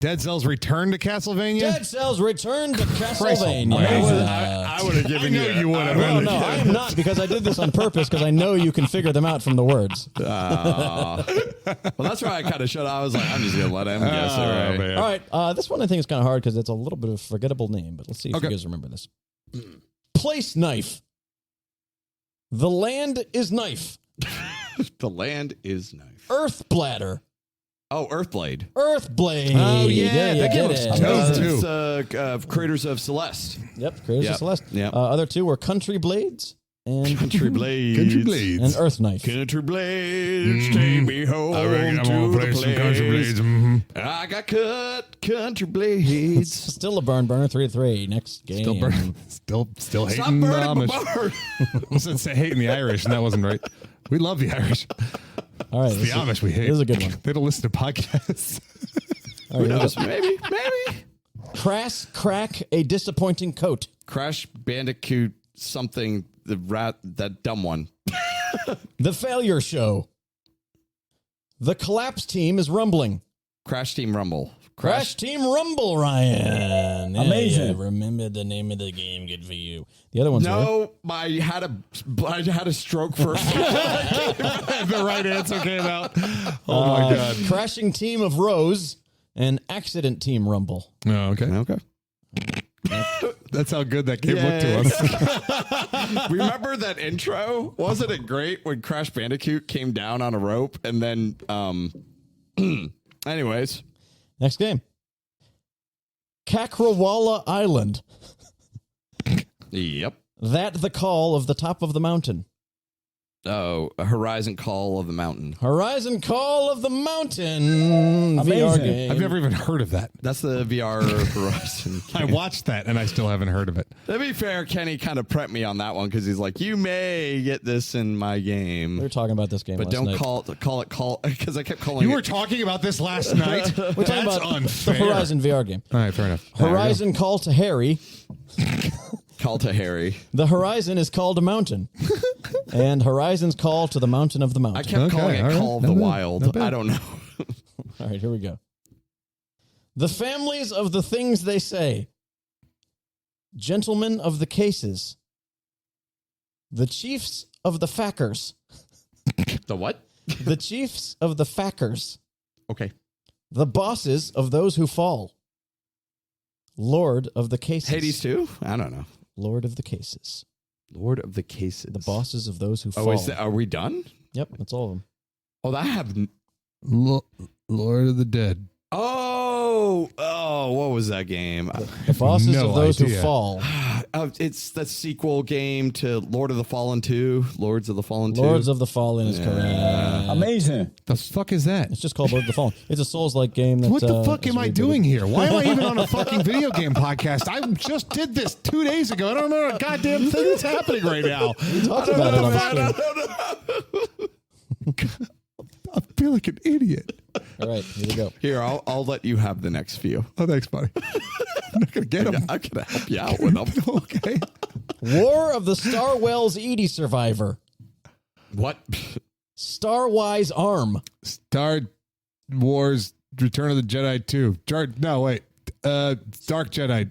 Dead Cells Return to Castlevania? Dead Cells return to Castlevania. almighty. I would have given I know you would have. No, no, I am not, because I did this on purpose, because I know you can figure them out from the words. Well, that's why I kind of shut up. I was like, I'm just going to let him guess it, right? man. All right, this one I think is kind of hard because it's a little bit of a forgettable name, but let's see if Okay. you guys remember this. Place Knife. The Land is Knife. The land is nice. Earth Bladder. Oh, Earthblade. Earthblade. Oh, yeah, you that game get looks it. dope. It's creators of Celeste. Yep, Creators of Yep. Celeste. Yep. Other two were Country Blades and Country Blades. Country Blades. and Earth Knife. Country Blades, take me home I reckon I'm to gonna the play some place. Country Blades. Mhm. I got cut, Country Blades. Still a burner 3-3. Next game. Still burning. Still Stop hating the burning my Amish. barn. I was gonna say hating the Irish, and that wasn't right. We love the Irish. All right. The Amish we hate. This is a good one. They don't listen to podcasts. All Who right, knows? Maybe. Crass crack a disappointing coat. Crash Bandicoot something, the rat, that dumb one. The Failure Show. The Collapse Team is rumbling. Crash Team Rumble. Crash Team Rumble, Ryan. Yeah, Amazing. yeah, remember the name of the game. Good for you. The other ones were No, I had a stroke first. The right answer came out. Oh my god. Crashing Team of Rose and Accident Team Rumble. Oh, okay. Okay. That's how good that game looked to us. Remember that intro? Wasn't it great when Crash Bandicoot came down on a rope and then anyways. Next game. Kakrawala Island. Yep. That the Call of the Top of the Mountain. Oh, a Horizon Call of the Mountain. Horizon Call of the Mountain. VR Amazing. game. I've never even heard of that. That's the VR Horizon. I watched that and I still haven't heard of it. To be fair, Kenny kind of prepped me on that one because he's like, you may get this in my We game, were talking about this game but last don't night. call it because I kept calling You it. were talking about this last night. We're talking That's about unfair. the Horizon VR game. All right, fair enough. Horizon Call to Harry. Call to Harry. The Horizon is called a mountain. And Horizon's Call to the Mountain of the Mountain. I kept Okay, calling it all right. Call of Not the bad, Wild. not bad. I don't know. All right, here we go. The families of the things they say. Gentlemen of the cases. The chiefs of the fackers. The what? The chiefs of the fackers. Okay. The bosses of those who fall. Lord of the cases. Hades 2? I don't know. Lord of the cases. Lord of the Cases. The bosses of those who Oh, fall. are we done? Yep, that's all of them. Oh, that have. Lord of the Dead. Oh, what was that game? The bosses no of those idea. who fall. It's the sequel game to Lord of the Fallen 2. Lords of the Fallen 2. Lords of the Fallen is correct. Amazing. The fuck is that? It's just called Lords of the Fallen. It's a Souls-like game. That, What the fuck is am I rebooted. doing here? Why am I even on a fucking video game podcast? I just did this 2 days ago. I don't know a goddamn thing that's happening right now. We talked about it on stream. I feel like an idiot. All right, here we go. Here, I'll let you have the next few. Oh, thanks, buddy. I'm not gonna get him. I'm gonna help you out with them. Okay. War of the Star Wells Edie Survivor. What? Starwise Arm. Star Wars Return of the Jedi 2. No, wait. Dark Jedi.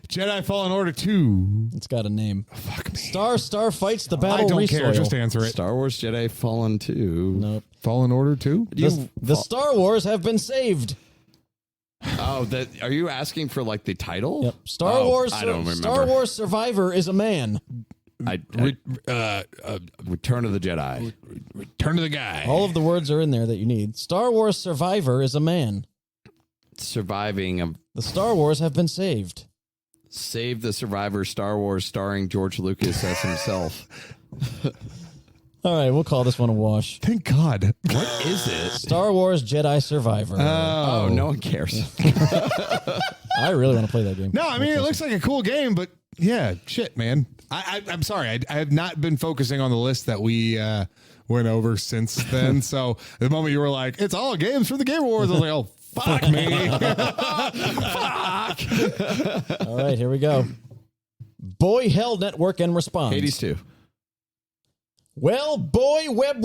Jedi Fallen Order 2. It's got a name. Fuck me. Star fights the battle. I don't Resoil. care. Just answer it. Star Wars Jedi Fallen 2. Nope. Fallen Order 2? The Star Wars have been saved. Oh, are you asking for like the title? Yep. Star Oh, Wars. I don't remember. Star Wars Survivor is a man. Return of the Jedi. Return of the Guy. All of the words are in there that you need. Star Wars Survivor is a man. Surviving of The Star Wars have been saved. Save the Survivor Star Wars starring George Lucas as himself. All right, we'll call this one a wash. Thank God. What is it? Star Wars Jedi Survivor. Oh, no one cares. I really want to play that game. No, I mean, it looks like a cool game, but yeah, shit, man. I'm sorry. I have not been focusing on the list that we went over since then. So the moment you were like, it's all games from the Game Awards, I was like, oh, fuck me. Fuck. All right, here we go. Boy Hell Network and Response. Hades 2. Well, boy, web.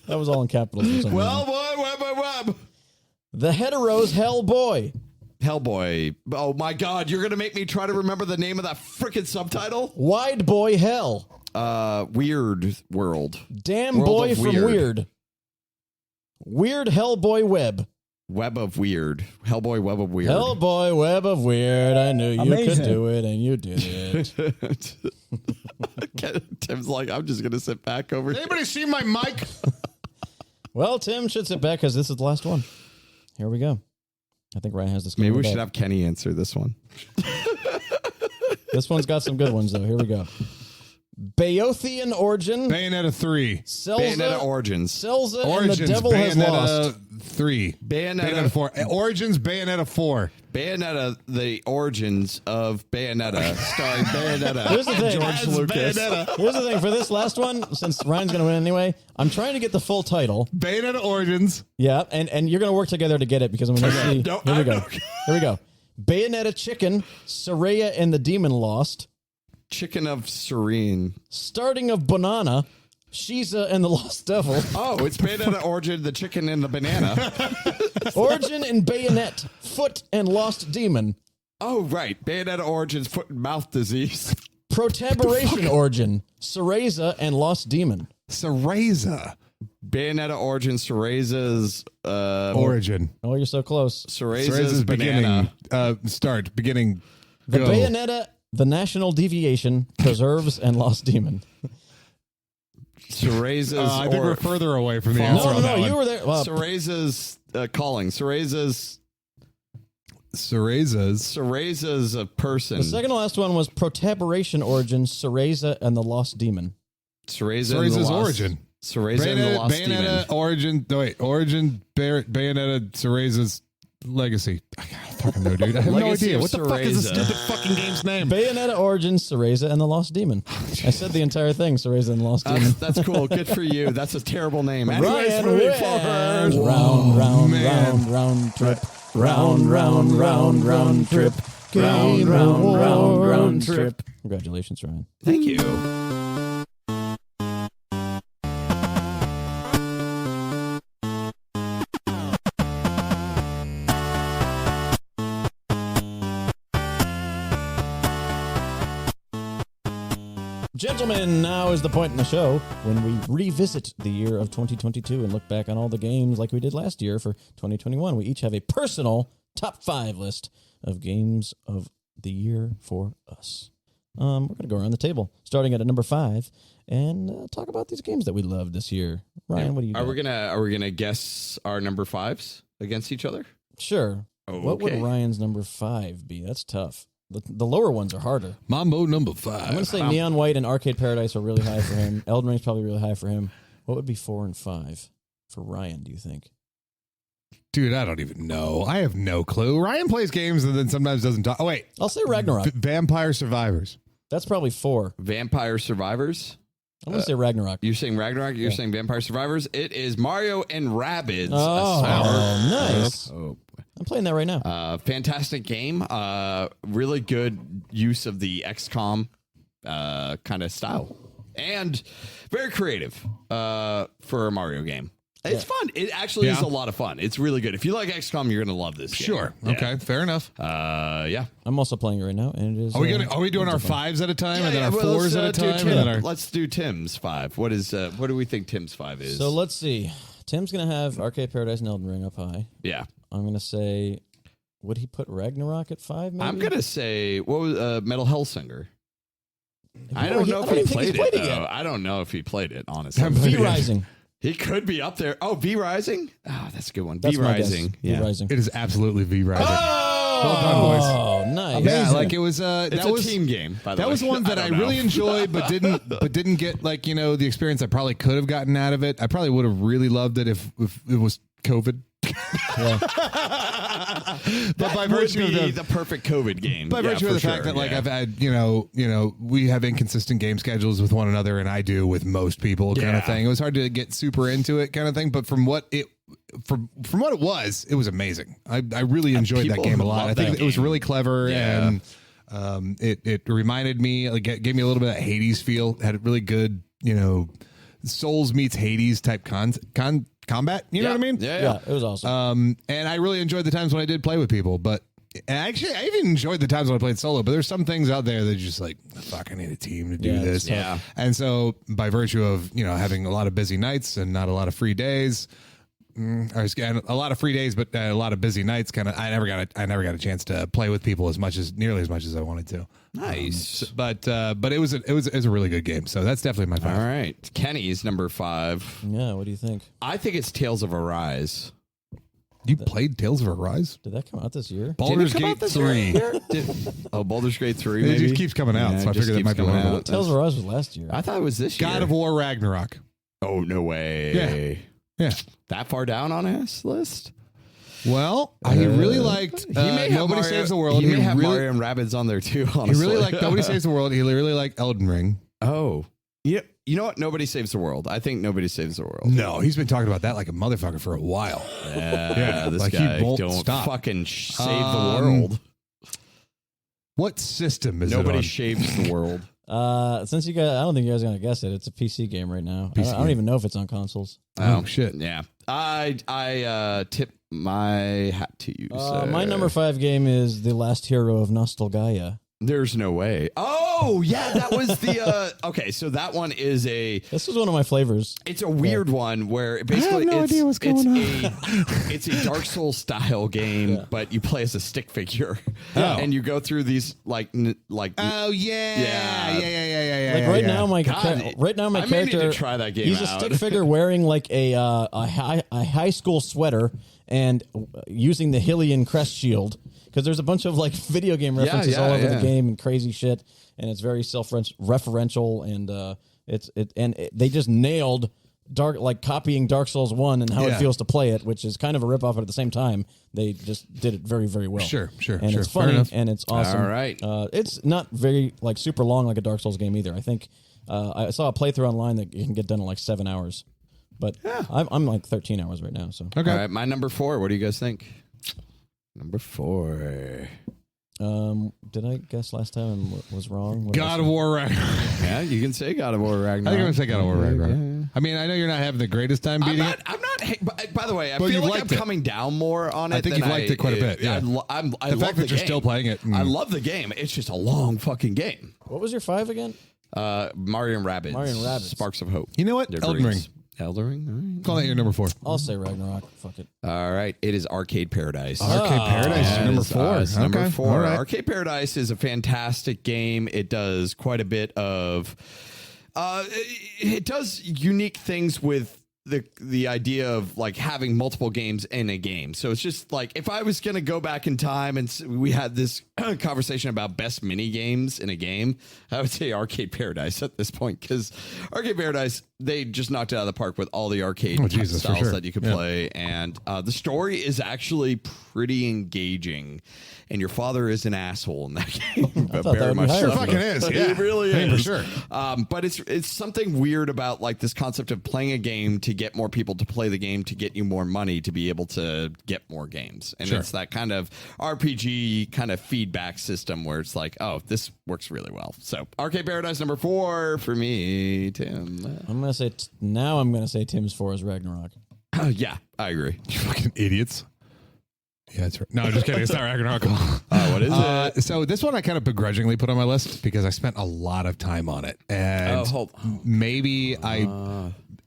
That was all in capitals for some Well, reason. web. The Heteros Hellboy. Hellboy. Oh my God, you're gonna make me try to remember the name of that freaking subtitle? Wide Boy Hell. Weird World. Damn World Boy of from Weird. Weird. Weird Hellboy Web. Web of Weird. Hellboy Web of Weird. Hellboy Web of Weird. I knew you Amazing. could do it, and you did it. Tim's like, I'm just going to sit back over here. Anybody see my mic? Well, Tim should sit back because this is the last one. Here we go. I think Ryan has this. Maybe we should have Kenny answer this one. This one's got some good ones, though. Here we go. Bayothian Origin. Bayonetta 3. Bayonetta Origins. Selza Origins. and the Devil Has Bayonetta Lost. 3. Bayonetta 4. Origins. Bayonetta 4. Bayonetta, the origins of Bayonetta, starring Bayonetta Here's the and thing. George Lucas. Here's the thing. For this last one, since Ryan's going to win anyway, I'm trying to get the full title. Bayonetta Origins. Yeah, and you're going to work together to get it because I'm going to see. No, Here we go. I'm- Here we go. Bayonetta Chicken, Soraya and the Demon Lost. Chicken of Serene. Starting of Banana, Shiza and the Lost Devil. Oh, it's Bayonetta Origin, the chicken and the banana. Origin and Bayonet, Foot and Lost Demon. Oh, right. Bayonetta Origins, foot and mouth disease. Protaberation Origin, Cereza and Lost Demon. Cereza. Bayonetta Origin, Cereza's Origin. Oh, you're so close. Cereza's banana. Beginning. Start. Beginning. The Go. Bayonetta, the National Deviation, Preserves and Lost Demon. Cereza's. I think we're further away from the No, answer No, on no, that no, one. you were there. Well, Cereza's calling. Cereza's a person. the second to last one was Protaberation Origin, Cereza and the Lost Demon. Cereza's Origin. Cereza and the Lost Bayonetta Demon. Origin. No, wait. Origin. Bayonetta Cereza's Legacy. I don't fucking know, dude. I have Legacy no idea. of What the fuck is this Cereza. stupid fucking game's name? Bayonetta Origin, Cereza and the Lost Demon. I said the entire thing, Cereza and the Lost Demon. That's cool. Good for you. That's a terrible name. Anyways, Ryan moving wins. forward. Round trip. Round trip. Game round trip. Congratulations, Ryan. Thank you. Gentlemen, now is the point in the show when we revisit the year of 2022 and look back on all the games like we did last year for 2021. We each have a personal top 5 list of games of the year for us. We're going to go around the table, starting at number 5, and talk about these games that we loved this year. Ryan, what do you got? Are we gonna guess our number 5s against each other? Sure. Oh, What would okay. Ryan's number 5 be? That's tough. The lower ones are harder. Mambo number 5. I'm going to say Neon White and Arcade Paradise are really high for him. Elden Ring's probably really high for him. What would be 4 and 5 for Ryan, do you think? Dude, I don't even know. I have no clue. Ryan plays games and then sometimes doesn't talk. Oh, wait. I'll say Ragnarok. Vampire Survivors. That's probably 4. Vampire Survivors. I'm going to say Ragnarok. You're saying Ragnarok. You're saying Vampire Survivors. It is Mario and Rabbids. Oh, nice. Oh, I'm playing that right now. fantastic game. Really good use of the XCOM kind of style, and very creative for a Mario game. It's fun. It actually is a lot of fun. It's really good. If you like XCOM, you're gonna love this game. Sure. Yeah. Okay. Fair enough. Yeah. I'm also playing it right now, and it is. Are we doing our 5s at a time and then our 4s at a time? And then our... Let's do Tim's 5. What do we think Tim's 5 is? So let's see. Tim's going to have Arcade Paradise and Elden Ring up high. yeah. I'm going to say, would he put Ragnarok at 5? Maybe? I'm gonna say what was Metal Hellsinger. I don't don't know if even he think he's played played it. it yet. though. I don't know if he played it. Honestly, V Rising. he could be up there. Oh, V Rising. Oh, that's a good one. That's V my guess. Rising. V Rising. It is absolutely V Rising. Oh, Well done, nice. Yeah, like it was. It's that a was team game. By the that way. was one that I don't know. really enjoyed, but didn't get like the experience I probably could have gotten out of it. I probably would have really loved it if it was COVID. But by virtue of the perfect COVID game. by virtue of the fact that like yeah. I've had we have inconsistent game schedules with one another, and I do with most people kind Yeah. of thing. It was hard to get super into it kind of thing, but from what it was amazing. I really enjoyed that people game a who lot. love I think that it was game. really clever Yeah. and it reminded me, like, gave me a little bit of that Hades feel. Had a really good Souls meets Hades type combat. You know what I mean? Yeah. Yeah, it was awesome. And I really enjoyed the times when I did play with people, but actually I even enjoyed the times when I played solo, but there's some things out there that are just like, fuck, I need a team to do Yeah, this. it's tough. And so by virtue of, having a lot of busy nights and not a lot of free days, I was getting a lot of free days, but a lot of busy nights. I never got a chance to play with people nearly as much as I wanted to. Nice. But it was a really good game. So that's definitely my 5. All right. Kenny's number 5. Yeah, what do you think? I think it's Tales of Arise. You played Tales of Arise? Did that come out this year? Baldur's Gate 3. Baldur's Gate 3, It maybe? just keeps coming out, so I figured that might be one of them. Tales of Arise was last year. I thought it was this year. God of War Ragnarok. Oh, no way. Yeah. That far down on his list? Well, he really liked Nobody Saves the World. He may have Mario and Rabbids on there, too, honestly. He really liked Nobody Saves the World. He really liked Elden Ring. Oh. Yeah. You know what? Nobody Saves the World. I think Nobody Saves the World. No, he's been talking about that like a motherfucker for a while. Yeah, this like guy he won't don't stop. fucking save the world. What system is Nobody it on? shaves the world. Since you guys, I don't think you guys are gonna guess it. It's a PC game right now. I don't even know if it's on consoles. Oh, shit. Yeah. I tip my hat to you. My number 5 game is The Last Hero of Nostalgia. There's no way. Oh, yeah, that was the okay, so that one is This was one of my flavors. it's a weird one where basically idea what's going on. It's a Dark Souls style game, but you play as a stick figure. Oh. And you go through these like Oh yeah. Like right now, my God, my I may need character. to try that game He's out. a stick figure wearing like a high school sweater and using the Hylian crest shield. Because there's a bunch of like video game references all over the game and crazy shit, and it's very self-referential, and they just nailed copying Dark Souls 1 and how it feels to play it, which is kind of a ripoff, but at the same time they just did it very, very well. Sure. And it's funny and it's awesome. All right. It's not very like super long like a Dark Souls game either. I think I saw a playthrough online that you can get done in like 7 hours, but I'm like 13 hours right now. So Okay. All right, my number 4. What do you guys think? Number 4. did I guess last time and was wrong? God of War Ragnarok. Yeah, you can say God of War Ragnarok. I think I'm going to say God of War Ragnarok. I mean, I know you're not having the greatest time beating it. I'm not. By the way, I But feel you've like I'm liked it. coming down more on it. I think than you've liked it quite a bit. Yeah. I The love fact that you're game. still playing it. I love the game. It's just a long fucking game. What was your 5 again? Mario and Rabbids. Mario and Rabbids. Sparks of Hope. You know what? They're Elden greens. Ring. Elden Ring. All right. Call that your number 4. I'll say Ragnarok. Fuck it. All right. It is Arcade Paradise. Arcade Paradise is That number is, 4. it's number Okay. 4. All right. Arcade Paradise is a fantastic game. It does quite a bit of. It does unique things with the idea of like having multiple games in a game. So it's just like if I was going to go back in time and we had this conversation about best mini games in a game, I would say Arcade Paradise at this point, because Arcade Paradise, they just knocked it out of the park with all the arcade styles that you could play. And the story is actually pretty engaging. And your father is an asshole in that game. thought that would be higher. Sure fucking is. Yeah. It really Hey, is. for sure. But it's something weird about like this concept of playing a game to get more people to play the game to get you more money to be able to get more games. And it's that kind of RPG kind of feedback system where it's like, oh, this works really well. So Arcade Paradise number 4 for me, Tim. I'm gonna say Tim's 4 is Ragnarok. Yeah, I agree. You fucking idiots. Yeah, that's right. No, just kidding. It's not Ragnarok. What is it? So this one I kind of begrudgingly put on my list because I spent a lot of time on it. And maybe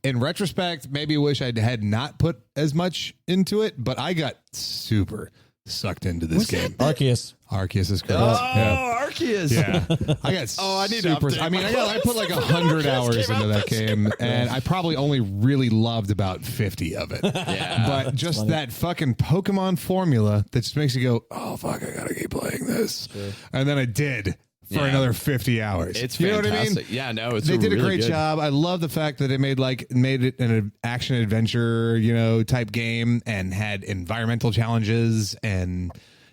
in retrospect, maybe wish I had not put as much into it, but I got super sucked into this game. Arceus. Arceus is great. Arceus. Yeah. I got I need to super. update I mean, my I put like 100 hours into that game, and I probably only really loved about 50 of it. But just that fucking Pokemon formula that just makes you go, oh, fuck, I gotta keep playing this. Sure. And then I did for another 50 hours. It's you know fantastic. what I mean? Yeah, no, it's they did a really great good job. I love the fact that it made it an action adventure, type game, and had environmental challenges and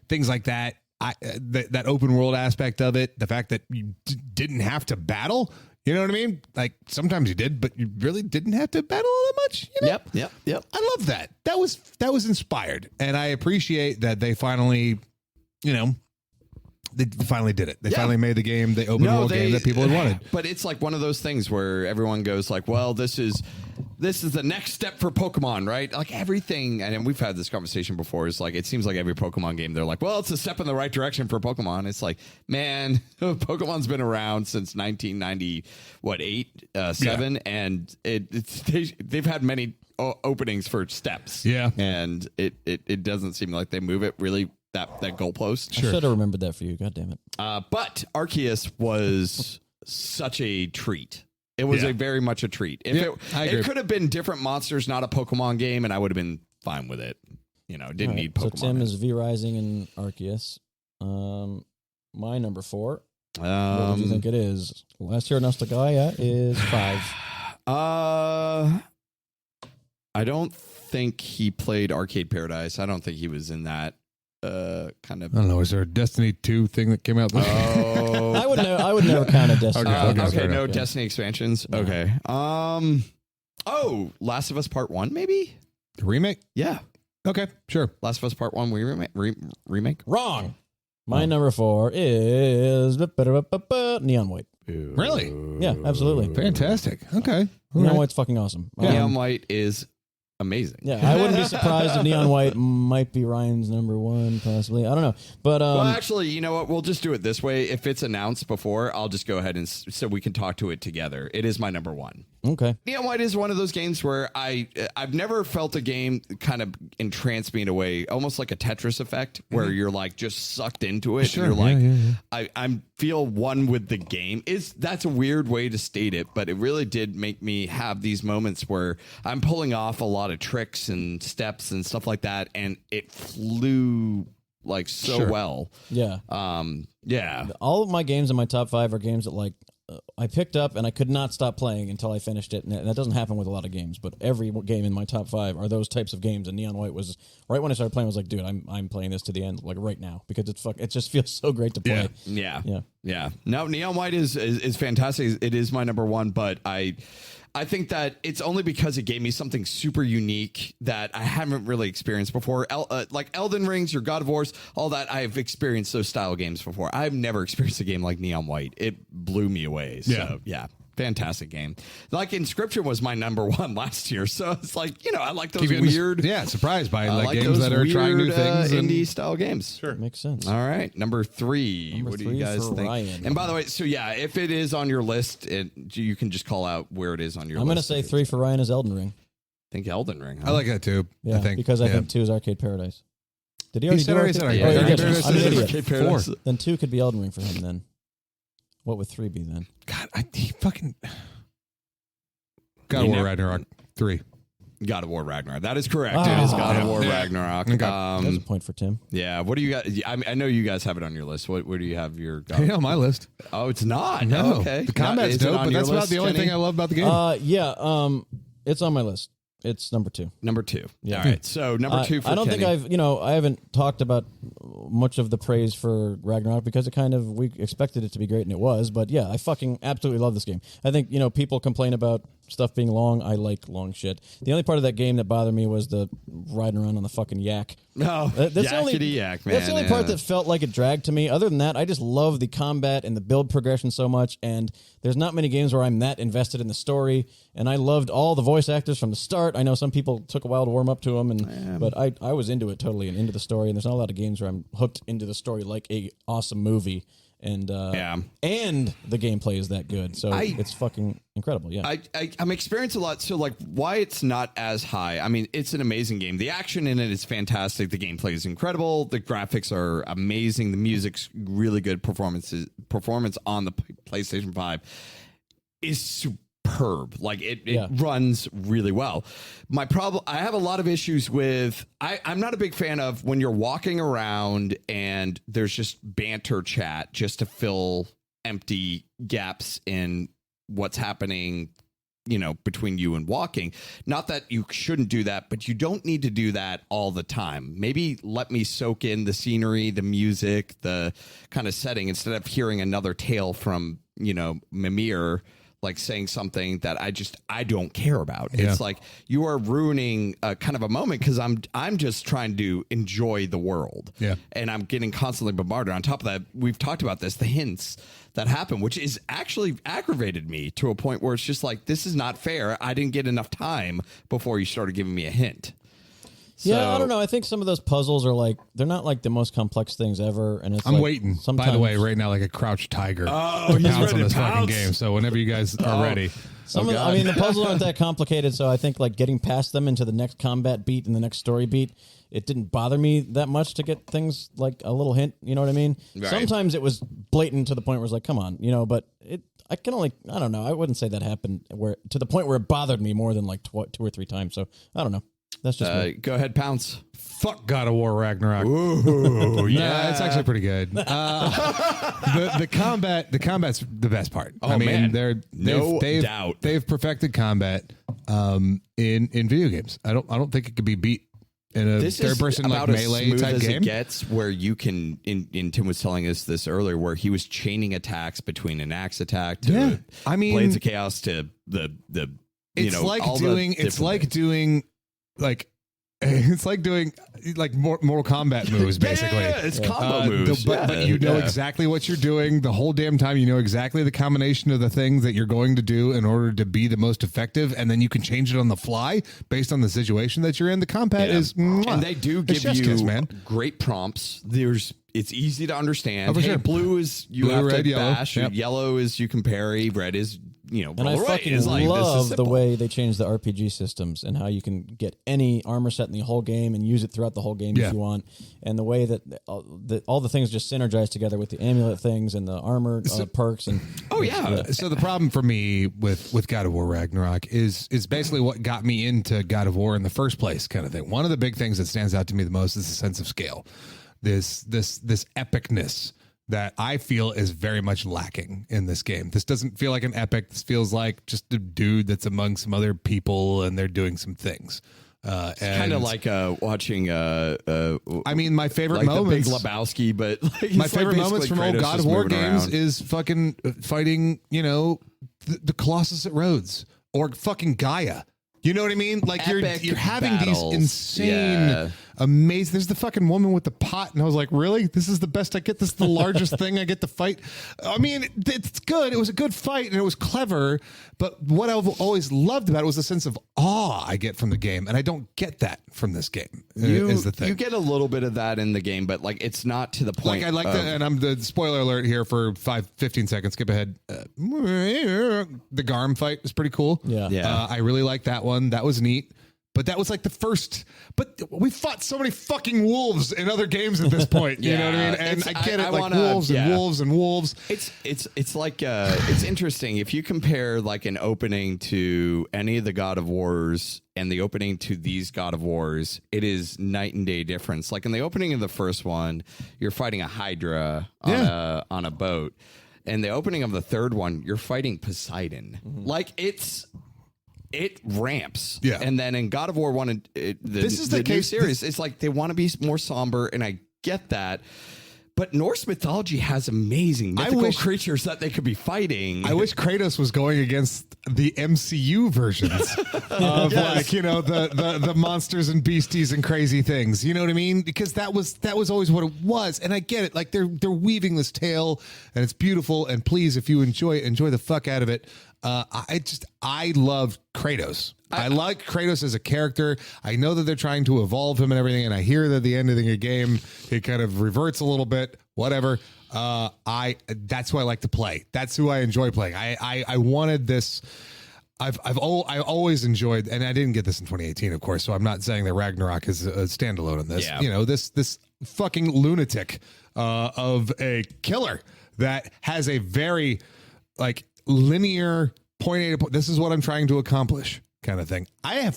things like that. That open world aspect of it, the fact that you didn't have to battle, you know what I mean? Like sometimes you did, but you really didn't have to battle all that much. You know? Yep. I love that. That was inspired, and I appreciate that they finally, they finally did it. They finally made the game, the open world game that people had wanted. But it's like one of those things where everyone goes like, well, this is the next step for Pokemon, right? Like everything, and we've had this conversation before, is like, it seems like every Pokemon game, they're like, well, it's a step in the right direction for Pokemon. It's like, man, Pokemon's been around since 1990, 7, and they've had many openings for steps. Yeah. And it doesn't seem like they move it really that goalpost. I should have remembered that for you. God damn it. But Arceus was such a treat. It was a very much a treat. If it could have been different monsters, not a Pokemon game, and I would have been fine with it. You know, didn't need Pokemon. So Tim is V Rising and Arceus. My number 4. What do you think it is? Last year, Nostalgia is 5. I don't think he played Arcade Paradise. I don't think he was in that kind of. I don't know. Is there a Destiny 2 thing that came out? Oh, I would never count a Destiny. Okay, no Destiny expansions. No. Okay. Last of Us Part 1, maybe? The remake? Yeah. Okay, sure. Last of Us Part 1 remake? Wrong. My number 4 is Neon White. Ooh. Really? Yeah, absolutely. Fantastic. Okay. Neon White's fucking awesome. Neon White is amazing. Yeah, I wouldn't be surprised if Neon White might be Ryan's number 1, possibly. I don't know. But well, actually, you know what? We'll just do it this way. If it's announced before, I'll just go ahead and so we can talk to it together. It is my number 1. Okay. Neon White is one of those games where I've never felt a game kind of entrance me in a way, almost like a Tetris effect, where you're like just sucked into it. Sure, and you're like, I feel one with the game. That's a weird way to state it, but it really did make me have these moments where I'm pulling off a lot of tricks and steps and stuff like that, and it flew like so well. Yeah. Yeah. All of my games in my top 5 are games that like I picked up and I could not stop playing until I finished it. And that doesn't happen with a lot of games, but every game in my top 5 are those types of games. And Neon White was right when I started playing. I was like, dude, I'm playing this to the end, like right now, because it just feels so great to play. Yeah. No, Neon White is fantastic. It is my number 1, but I think that it's only because it gave me something super unique that I haven't really experienced before. Like Elden Rings or God of Wars, all that, I've experienced those style games before. I've never experienced a game like Neon White. It blew me away. So, yeah. Fantastic game. Like Inscription was my number 1 last year. So it's like, you know, I like those weird. Surprised by like games that are trying new things. Indie style games. Sure. Makes sense. All right. Number 3. What do you guys think? Ryan. And by the way, so yeah, if it is on your list, you can just call out where it is on your list. I'm going to say 3 for Ryan is Elden Ring. I think Elden Ring. Huh? I like that too. Yeah, because I think 2 is Arcade Paradise. Did he already do Arcade Paradise? I'm an idiot. Arcade Paradise. 4. Then 2 could be Elden Ring for him then. What would 3 be then? God, he fucking... God of War Ragnarok 3. God of War Ragnarok. That is correct. It is God of War Ragnarok. Okay. That's a point for Tim. Yeah. What do you got? I know you guys have it on your list. Where do you have your God? On my list. Oh, it's not. No. Okay. The combat's dope, but that's about the only thing I love about the game. It's on my list. It's number 2. Number 2. Yeah. All right. So number 2 for I don't Kenny. think I haven't talked about much of the praise for Ragnarok because we expected it to be great and it was. But yeah, I fucking absolutely love this game. I think, people complain about stuff being long. I like long shit. The only part of that game that bothered me was the riding around on the fucking yak. No, that's the only yak, man. That's the only part that felt like it dragged to me. Other than that, I just love the combat and the build progression so much. And there's not many games where I'm that invested in the story. And I loved all the voice actors from the start. I know some people took a while to warm up to them, but I was into it totally and into the story. And there's not a lot of games where I'm hooked into the story like a awesome movie. And and the gameplay is that good, so it's fucking incredible. Yeah, I'm experiencing a lot. So like, why it's not as high? I mean, it's an amazing game. The action in it is fantastic. The gameplay is incredible. The graphics are amazing. The music's really good. Performance on the PlayStation 5 is superb. Like it runs really well. My problem, I have a lot of issues with, I'm not a big fan of when you're walking around and there's just banter chat just to fill empty gaps in what's happening, between you and walking. Not that you shouldn't do that, but you don't need to do that all the time. Maybe let me soak in the scenery, the music, the kind of setting instead of hearing another tale from, Mimir, like saying something that I don't care about. Yeah. It's like you are ruining kind of a moment because I'm just trying to enjoy the world. Yeah. And I'm getting constantly bombarded. On top of that, we've talked about this, the hints that happen, which is actually aggravated me to a point where it's just like, this is not fair. I didn't get enough time before you started giving me a hint. Yeah, I don't know. I think some of those puzzles are like, they're not like the most complex things ever. And it's I'm like waiting, by the way, right now, like a crouched tiger. Oh, to he's pounce ready on this to fucking pounce. game. So whenever you guys are ready. I mean, the puzzles aren't that complicated, so I think like getting past them into the next combat beat and the next story beat, it didn't bother me that much to get things like a little hint. You know what I mean? Right. Sometimes it was blatant to the point where it's like, come on, but I don't know. I wouldn't say that happened to the point where it bothered me more than like 2 or 3 times. So I don't know. That's just me. Go ahead, Pounce. Fuck God of War Ragnarok. Ooh, yeah, it's actually pretty good. The combat's the best part. Oh, I mean, man. They've doubt. They've perfected combat in video games. I don't think it could be beat in a third person like melee type game. It gets where you can. Tim was telling us this earlier, where he was chaining attacks between an axe attack to Blades of Chaos to the. It's like doing Mortal Kombat moves, basically. Yeah, it's combo moves. But you know exactly what you're doing the whole damn time. You know exactly the combination of the things that you're going to do in order to be the most effective, and then you can change it on the fly based on the situation that you're in. The combat is... And they do give you great prompts. It's easy to understand. Sure. Blue is you blue, have red, to yellow. bash. Yep. Yellow is you can parry. Red is... And I fucking love the way they changed the RPG systems and how you can get any armor set in the whole game and use it throughout the whole game if you want. And the way that all the things just synergize together with the amulet things and the armor perks. And So the problem for me with God of War Ragnarok is basically what got me into God of War in the first place, kind of thing. One of the big things that stands out to me the most is the sense of scale. This epicness that I feel is very much lacking in this game. This doesn't feel like an epic. This feels like just a dude that's among some other people and they're doing some things. It's kind of like watching. I mean, my favorite like moments, the Big Lebowski, but my favorite moments from old God of War games is fucking fighting. The Colossus at Rhodes or fucking Gaia. You know what I mean? Like you're having battles. These insane, amazing. There's the fucking woman with the pot, and I was like, really? This is the best I get. This is the largest thing I get to fight. I mean, it's good. It was a good fight, and it was clever. But what I've always loved about it was the sense of awe I get from the game, and I don't get that from this game. Is the thing you get a little bit of that in the game, but like it's not to the point. Like I like that, and I'm the spoiler alert here for 15 seconds. Skip ahead. The Garm fight is pretty cool. Yeah. I really like that one. That was neat. But that was like the first. But we fought so many fucking wolves in other games at this point. You know what I mean? And I get it, wolves and wolves and wolves. It's like it's interesting if you compare like an opening to any of the God of Wars and the opening to these God of Wars. It is night and day difference. Like in the opening of the first one, you're fighting a Hydra on a boat, and the opening of the third one, you're fighting Poseidon. Mm-hmm. Like it ramps. Yeah. And then in God of War 1, this is the new series, it's like they want to be more somber, and I get that. But Norse mythology has amazing mythical creatures that they could be fighting. I wish Kratos was going against the MCU versions of the monsters and beasties and crazy things. You know what I mean? Because that was always what it was. And I get it. Like they're weaving this tale, and it's beautiful. And please, if you enjoy the fuck out of it. I love Kratos. I like Kratos as a character. I know that they're trying to evolve him and everything, and I hear that at the end of the game, he kind of reverts a little bit, whatever. That's who I like to play. That's who I enjoy playing. I wanted this. I always enjoyed, and I didn't get this in 2018, of course, so I'm not saying that Ragnarok is a standalone in this. Yeah. This fucking lunatic of a killer that has a very linear point A to point. This is what I'm trying to accomplish, kind of thing. I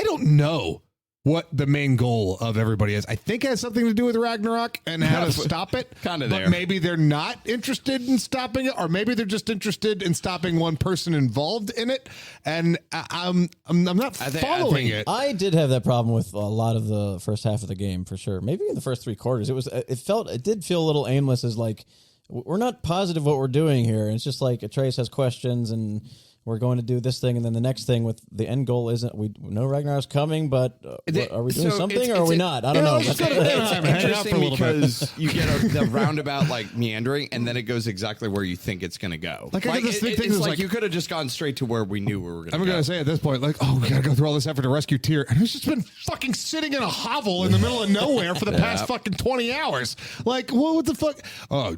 don't know what the main goal of everybody is. I think it has something to do with Ragnarok and how to stop it. Kind of there. But maybe they're not interested in stopping it, or maybe they're just interested in stopping one person involved in it. And I'm not following it. I did have that problem with a lot of the first half of the game, for sure. Maybe in the first 3 quarters. It did feel a little aimless, as like, we're not positive what we're doing here. It's just like Atreus has questions, and we're going to do this thing, and then the next thing with the end goal isn't, we know Ragnarok's coming, but are we doing something or are we not? I don't know. It's interesting because you get the roundabout meandering, and then it goes exactly where you think it's going to go. It's like you could have just gone straight to where we knew we were going to go. I'm going to say at this point, we got to go through all this effort to rescue Tyr, and he's just been fucking sitting in a hovel in the middle of nowhere for the past fucking 20 hours. Like, what the fuck? Oh,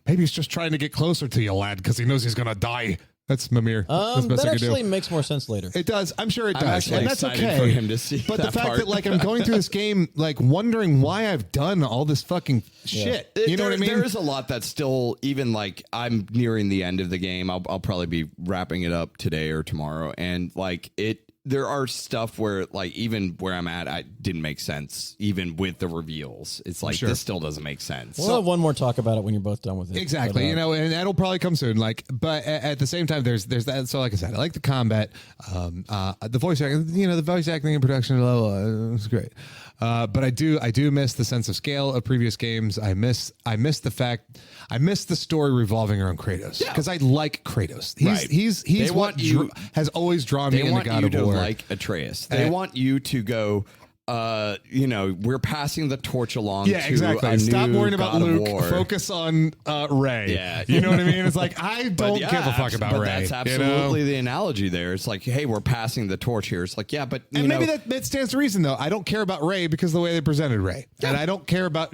maybe he's just trying to get closer to you, lad, because he knows he's going to die. That's Mimir. That's the best That I can actually do. makes more sense later. It does. I'm sure it I'm does. actually And that's excited okay for him to see But that the fact part. that like I'm going through this game, like wondering why I've done all this fucking shit. You know what I mean? There is a lot that's still, even like I'm nearing the end of the game. I'll probably be wrapping it up today or tomorrow. And like there are stuff where like even where I'm at, I didn't make sense. Even with the reveals, it's like this still doesn't make sense. We'll have one more talk about it when you're both done with it. Exactly, But, you know, and that'll probably come soon. Like, but at the same time, there's that. So, like I said, I like the combat, the voice acting. You know, the voice acting and production it's great. But I do miss the sense of scale of previous games. I miss the story revolving around Kratos because I like Kratos. He's what has always drawn me into God of War. Like Atreus, they want you to go. We're passing the torch along. Yeah, to exactly. a Stop new worrying about God of Luke. War. Focus on Rey. Yeah, you know what I mean. It's like I don't But give a fuck about but Rey. That's absolutely the analogy there. It's like, hey, we're passing the torch here. It's like, yeah, but And maybe that stands to reason though. I don't care about Rey because of the way they presented Rey, and I don't care about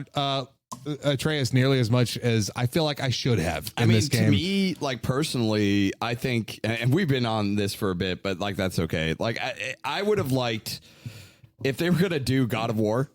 Atreus nearly as much as I feel like I should have in this game. To me, like personally, I think, and we've been on this for a bit, but like that's okay. Like I would have liked if they were gonna do God of War.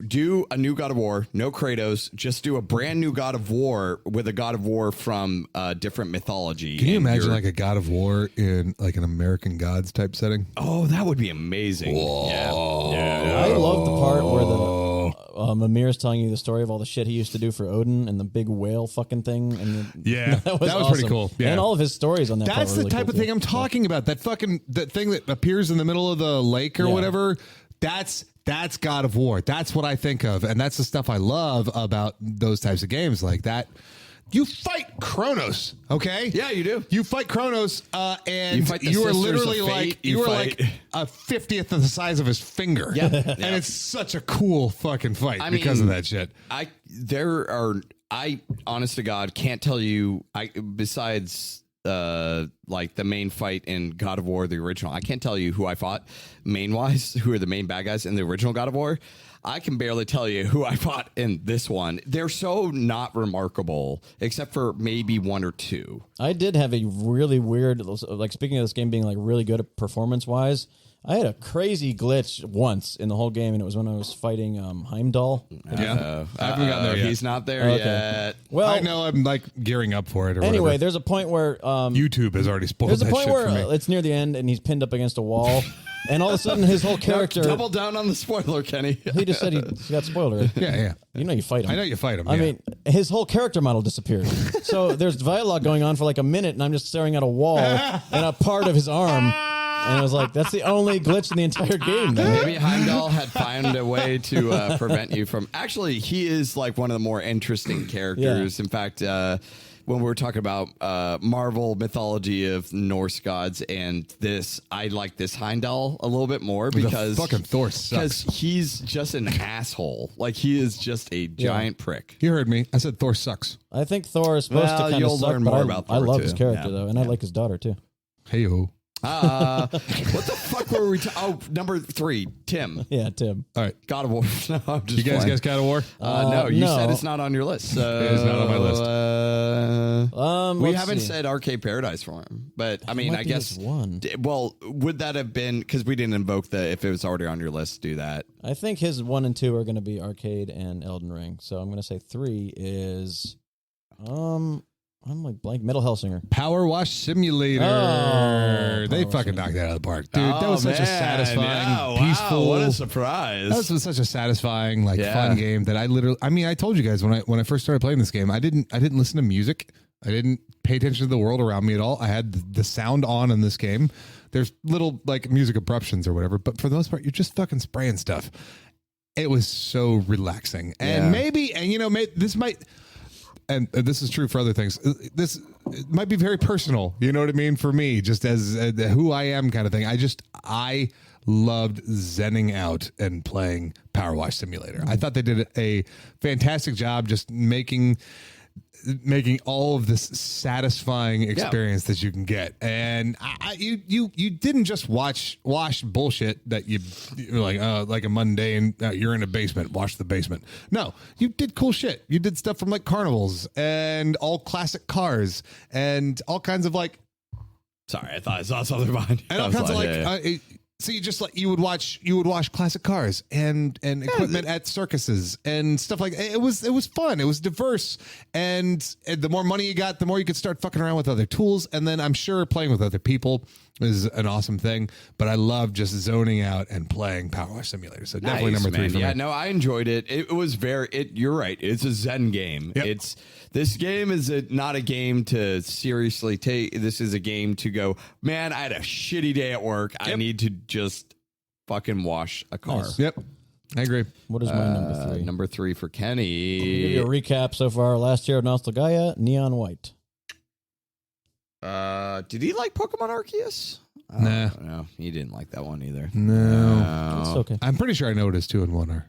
Do a new God of War, no Kratos, just do a brand new God of War with a God of War from different mythology. Can you imagine like a God of War in like an American Gods type setting? Oh, that would be amazing. Yeah. I love the part where the Mimir's telling you the story of all the shit he used to do for Odin and the big whale fucking thing. And that was pretty awesome. cool. Yeah. And all of his stories on that. That's the type of thing I'm talking about. That thing that appears in the middle of the lake or whatever. That's God of War. That's what I think of. And that's the stuff I love about those types of games like that. You fight Kronos, okay? Yeah, you do. You fight Kronos, and You fight the you are Sisters literally of Fate. like You you are fight- like a 50th of the size of his finger. Yeah. And it's such a cool fucking fight because of that shit. I honest to God can't tell you besides like the main fight in God of War, the original, I can't tell you who I fought main wise, who are the main bad guys in the original God of War. I can barely tell you who I fought in this one. They're so not remarkable, except for maybe one or two. I did have a really weird, like speaking of this game being like really good at performance wise, I had a crazy glitch once in the whole game, and it was when I was fighting Heimdall. I haven't gotten there yet. He's not there yet. Well, I know I'm like gearing up for it or anyway, whatever. there's a point where YouTube has already spoiled there's a that point shit where for me. it's near the end, and he's pinned up against a wall, and all of a sudden his whole character. Double down on the spoiler, Kenny. He just said he got spoiled already. Yeah. You know you fight him. I know you fight him. I mean, his whole character model disappeared. So there's dialogue going on for like a minute, and I'm just staring at a wall and a part of his arm. And I was like, that's the only glitch in the entire game. Maybe Heimdall had found a way to prevent you from... Actually, he is like one of the more interesting characters. Yeah. In fact, when we were talking about Marvel mythology of Norse gods and this, I like this Heimdall a little bit more because... fucking Thor sucks. Because he's just an asshole. Like, he is just a giant prick. You heard me. I said Thor sucks. I think Thor is supposed to kind you'll of suck, learn but more I, about I Thor, love too. his character, Yeah. though, and I like his daughter, too. Hey-ho. What the fuck were we... number 3, Tim. Yeah, Tim. All right. God of War. No, I'm just You guys playing. guys God of War? No, you no. said it's not on your list. So, It is not on my list. we Let's haven't see. said Arcade Paradise for him, but I mean, might I be guess his one. Well, would that have been because we didn't invoke if it was already on your list? Do that. I think his 1 and 2 are going to be Arcade and Elden Ring. So I'm going to say 3 is, I'm like blank, Metal Hellsinger. Power Wash Simulator. They Power fucking knocked it out of the park, dude. That was such a satisfying, peaceful. What a surprise! That was such a satisfying, like Yeah. fun game that I mean, I told you guys when I first started playing this game, I didn't listen to music. I didn't pay attention to the world around me at all. I had the sound on in this game. There's little like music abruptions or whatever, but for the most part, you're just fucking spraying stuff. It was so relaxing, and this might. And this is true for other things. This might be very personal. You know what I mean? For me, just as who I am kind of thing. I loved zenning out and playing Power Wash Simulator. I thought they did a fantastic job just making all of this satisfying experience that you can get. And you didn't just wash bullshit that you're like a mundane, you're in a basement, wash the basement. No, you did cool shit. You did stuff from like carnivals and all classic cars and all kinds of like Sorry, I thought I saw something behind you. And all kinds of so you just you would watch classic cars and equipment at circuses and stuff like that. It was fun. It was diverse, and the more money you got, the more you could start fucking around with other tools. And then I'm sure playing with other people is an awesome thing. But I love just zoning out and playing Power Wash Simulator. So definitely number 3 for me. Yeah, no, I enjoyed it. It was you're right. It's a Zen game. Yep. This game is not a game to seriously take. This is a game to go, man, I had a shitty day at work. Yep. I need to just fucking wash a car. Nice. Yep. I agree. What is my number 3? Number 3 for Kenny. I'll give you a recap so far. Last year of Nostalgia, Neon White. Did he like Pokemon Arceus? Nah. No, he didn't like that one either. No. It's okay. I'm pretty sure I know what his 2 and 1 are.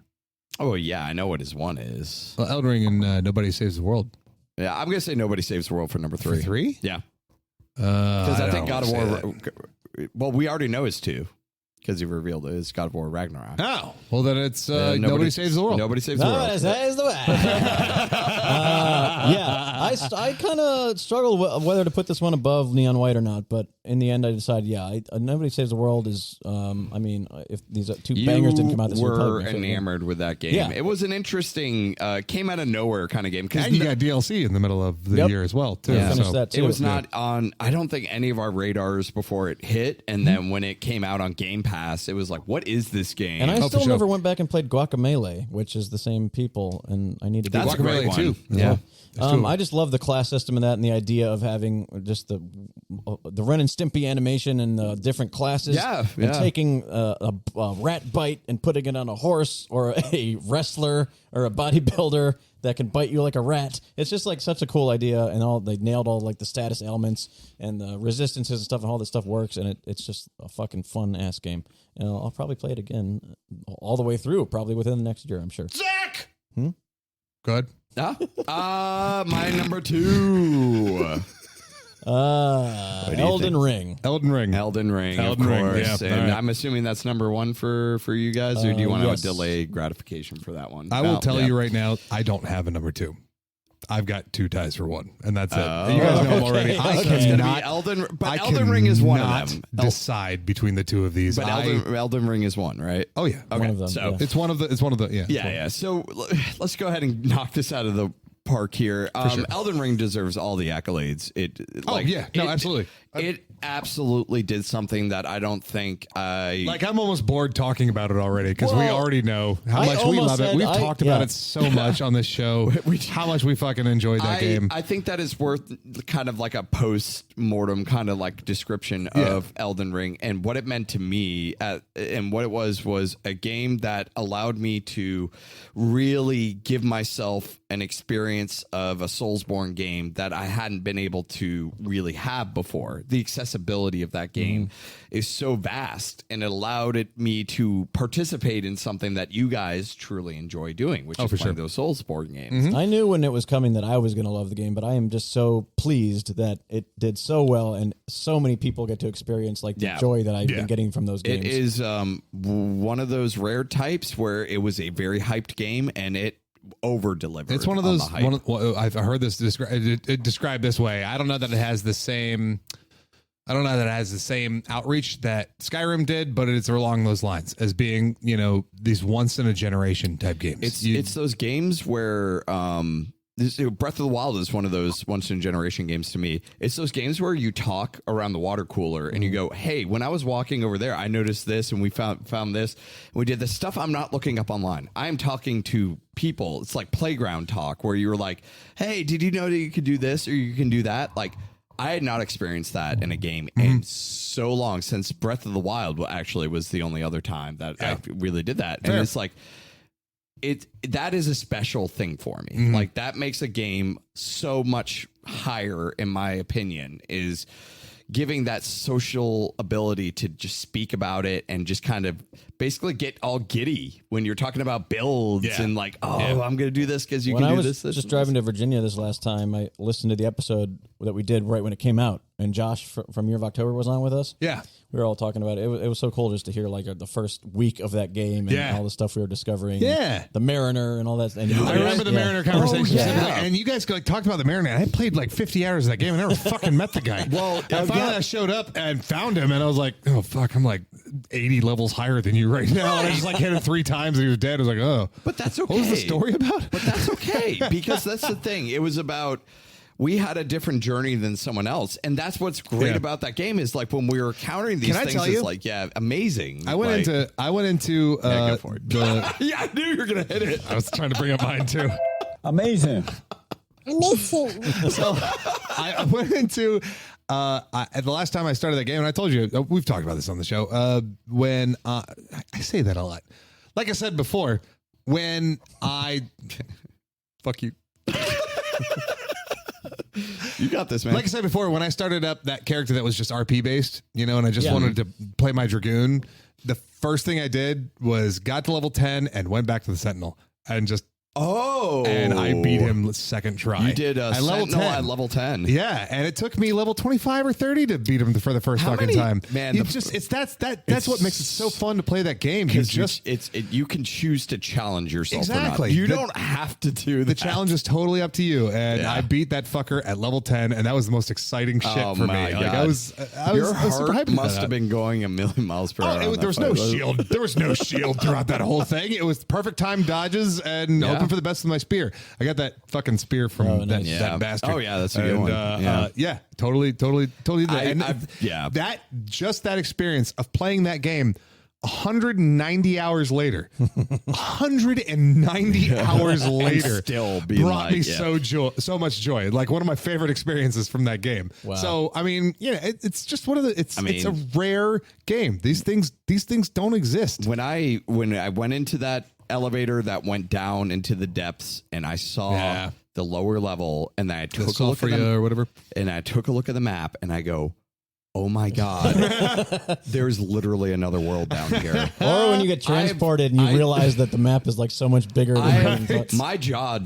Oh, yeah, I know what his 1 is. Well, Elden Ring and Nobody Saves the World. Yeah, I'm going to say Nobody Saves the World for number 3. For 3? Yeah. Because I think God of War... That. Well, we already know his 2. Because he revealed it is God of War Ragnarok. Oh. Well, then it's Nobody Saves the World. Nobody Saves the World. Nobody saves the world. Yeah, I kind of struggled whether to put this one above Neon White or not, but in the end, I decided, Nobody Saves the World is, if these 2 bangers didn't come out this year, you were enamored with that game. Yeah. It was an interesting, came out of nowhere kind of game. And you got DLC in the middle of the year as well, too. Yeah. Finished that, too. It was not on, I don't think any of our radars before it hit, and then when it came out on Game Pass, it was like, what is this game? And I still never went back and played Guacamelee, which is the same people, and I need to do That's a great one. too. Yeah. I just love the class system in that, and the idea of having just the Ren and Stimpy animation and the different classes. Yeah, and taking a rat bite and putting it on a horse or a wrestler or a bodybuilder that can bite you like a rat. It's just like such a cool idea, and they nailed all like the status elements and the resistances and stuff, and all that stuff works, and it's just a fucking fun ass game. And I'll probably play it again all the way through, probably within the next year, I'm sure. Zach! Good. My number 2. Elden Ring. Elden Ring. Elden Ring, of course. Yeah. And Right. I'm assuming that's number 1 for you guys, or do you want yes. to delay gratification for that one? I will tell you right now, I don't have a number 2. I've got 2 ties for 1, and that's it. You guys know I'm already. I So it's gonna cannot. be Elden, but I Elden Ring is one of cannot them. Decide between the 2 of these. But Elden Ring is one, right? Oh yeah. Okay. One of them, So yeah. It's one of the. Yeah. yeah. So let's go ahead and knock this out of the park here. Sure. Elden Ring deserves all the accolades. Absolutely. It absolutely did something that I don't think I'm almost bored talking about it already because we Well, already know how I much we almost love it. said We've talked about it so much on this show. How much we fucking enjoyed that game. I think that is worth kind of like a post-mortem kind of like description of Elden Ring and what it meant to me. And what it was a game that allowed me to really give myself an experience of a Soulsborne game that I hadn't been able to really have before. The accessibility of that game is so vast, and it allowed me to participate in something that you guys truly enjoy doing, which is playing those Soulsborne games. I knew when it was coming that I was going to love the game, but I am just so pleased that it did so well, and so many people get to experience like the joy that I've been getting from those games. It is one of those rare types where it was a very hyped game, and it over-delivered. It's one of those. I've heard this described this way. I don't know that it has the same. I don't know that it has the same outreach that Skyrim did, but it's along those lines as being, these once in a generation type games. It's those games where Breath of the Wild is one of those once in a generation games to me. It's those games where you talk around the water cooler and you go, hey, when I was walking over there, I noticed this and we found this. And we did this stuff I'm not looking up online. I'm talking to people. It's like playground talk where you're like, hey, did you know that you could do this or you can do that? Like, I had not experienced that in a game in so long, since Breath of the Wild actually was the only other time that I really did that. Fair. And it's like, that is a special thing for me. Like, that makes a game so much higher, in my opinion, is giving that social ability to just speak about it and just kind of basically get all giddy when you're talking about builds and like, I'm going to do this because you when can I do was this. Just driving to Virginia this last time, I listened to the episode that we did right when it came out, and Josh from Year of October was on with us. Yeah. We were all talking about it. It was so cool just to hear like the first week of that game and all the stuff we were discovering. Yeah. The Mariner and all that. And I remember the Mariner conversation specifically, yeah. and you guys talked about the Mariner. I played like 50 hours of that game and never fucking met the guy. Well, and finally I showed up and found him, and I was like, oh, fuck, I'm like 80 levels higher than you right now. And I just like hit him 3 times and he was dead. I was like, oh. But that's okay. What was the story about? But that's okay, because that's the thing. It was about... We had a different journey than someone else, and that's what's great about that game is like when we were encountering these things, it's like amazing. I went into go for it. the I knew you were gonna hit it. I was trying to bring up mine too. Amazing. So I went into the last time I started that game, and I told you we've talked about this on the show. When I say that a lot, like I said before, when I fuck you. You got this, man. Like I said before, when I started up that character that was just RP based, and I just wanted to play my Dragoon, the first thing I did was got to level 10 and went back to the Sentinel and just and I beat him second try. You did at level 10. At level 10. Yeah, and it took me level 25 or 30 to beat him for the first time. Man, that's what makes it so fun to play that game. You can choose to challenge yourself. Exactly. Or not. You don't have to do that. The challenge is totally up to you, and I beat that fucker at level 10, and that was the most exciting shit for me. God. Like, I was Your super heart hyped must have been going a million miles per hour. There was no shield. There was no shield throughout that whole thing. It was perfect time dodges and hoping for the best with my spear. I got that fucking spear from that bastard. Oh yeah, that's a good one. Totally. That experience of playing that game 190 hours later, 190 hours later, still brought me so much joy. Like one of my favorite experiences from that game. Wow. So I mean, it's just one of the. It's a rare game. These things don't exist. When I went into that elevator that went down into the depths, and I saw the lower level, and I took a look at or whatever, and I took a look at the map, and I go, oh my God, there's literally another world down here. Or when you get transported and you realize that the map is like so much bigger than my jaw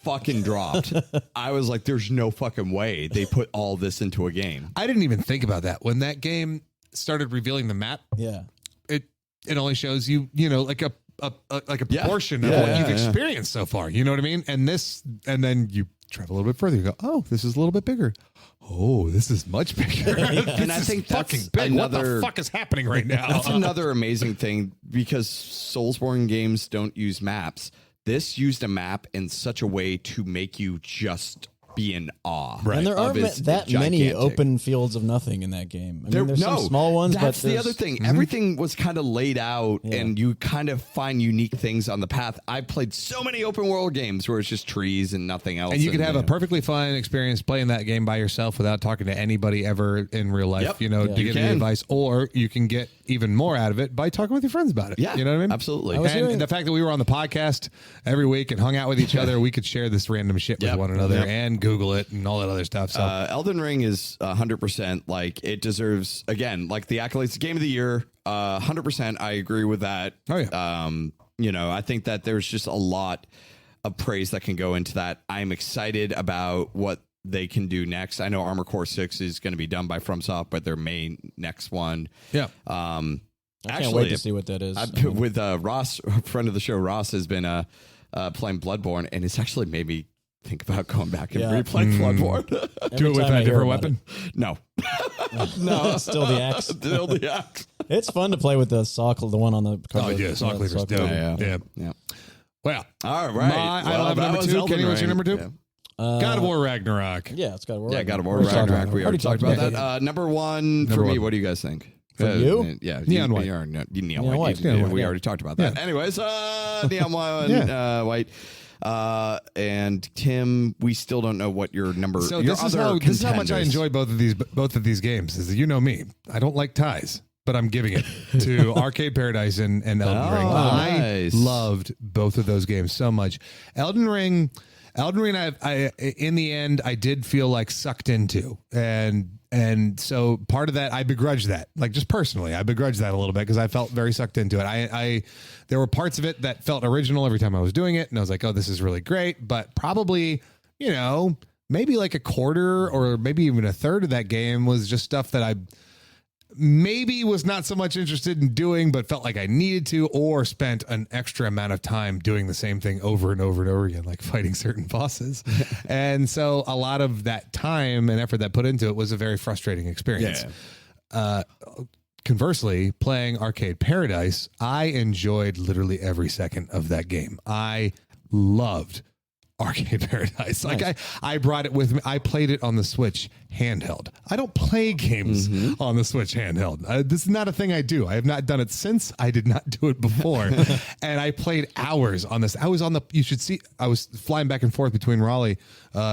fucking dropped. I was like, there's no fucking way they put all this into a game. I didn't even think about that when that game started revealing the map. Yeah, it only shows you like a portion of what you've experienced so far. You know what I mean? And then you travel a little bit further. You go, oh, this is a little bit bigger. Oh, this is much bigger. And I think that's fucking big. What the fuck is happening right now? That's another amazing thing, because Soulsborne games don't use maps. This used a map in such a way to make you just be in awe. Right. And there aren't that many open fields of nothing in that game. I mean, there's some small ones, that's but the other thing. Everything was kind of laid out, and you kind of find unique things on the path. I've played so many open world games where it's just trees and nothing else. And you could have a perfectly fine experience playing that game by yourself without talking to anybody ever in real life, to get any advice, or you can get even more out of it by talking with your friends about it. Yeah. You know what I mean? Absolutely. And the fact that we were on the podcast every week and hung out with each other, we could share this random shit with one another and Google it and all that other stuff. So Elden Ring is 100% like it deserves, again, like the accolades, game of the year, 100%. I agree with that. Oh yeah. I think that there's just a lot of praise that can go into that. I'm excited about what they can do next. I know Armored Core 6 is going to be done by FromSoft, but their main next one. Yeah. I can't wait to see what that is. With Ross, a friend of the show, Ross has been playing Bloodborne, and it's actually made me think about going back and replay Bloodborne. Do it with a different weapon? No. No, still the axe. Still the axe. It's fun to play with the saw, the one on the cover. Oh, yeah, saw cleaver's dope. Yeah. Well, all right. I don't have number two. Kenny, what's your number two? Yeah. God of War Ragnarok. Yeah, it's God of War. Yeah, God of War Ragnarok. We already talked about that. Number one for me. What do you guys think? For you? Yeah, Neon White. Neon White. We already talked about that. Anyways, Neon White. And Tim, we still don't know what your number. So this is how much I enjoy both of these games. Is that, you know me, I don't like ties, but I'm giving it to Arcade Paradise and Elden Ring. Nice. I loved both of those games so much. Elden Ring, I in the end, I did feel like sucked into, and so part of that, I begrudge that, like just personally, I begrudge that a little bit because I felt very sucked into it. There were parts of it that felt original every time I was doing it, and I was like, oh, this is really great, but probably, maybe like a quarter or maybe even a third of that game was just stuff that I maybe was not so much interested in doing, but felt like I needed to, or spent an extra amount of time doing the same thing over and over and over again, like fighting certain bosses. And so a lot of that time and effort that put into it was a very frustrating experience. Conversely, playing Arcade Paradise, I enjoyed literally every second of that game. I loved Arcade Paradise. Like I brought it with me. I played it on the Switch handheld. I don't play games on the Switch handheld. This is not a thing I do. I have not done it since. I did not do it before. And I played hours on this. I was on the, you should see, I was flying back and forth between Raleigh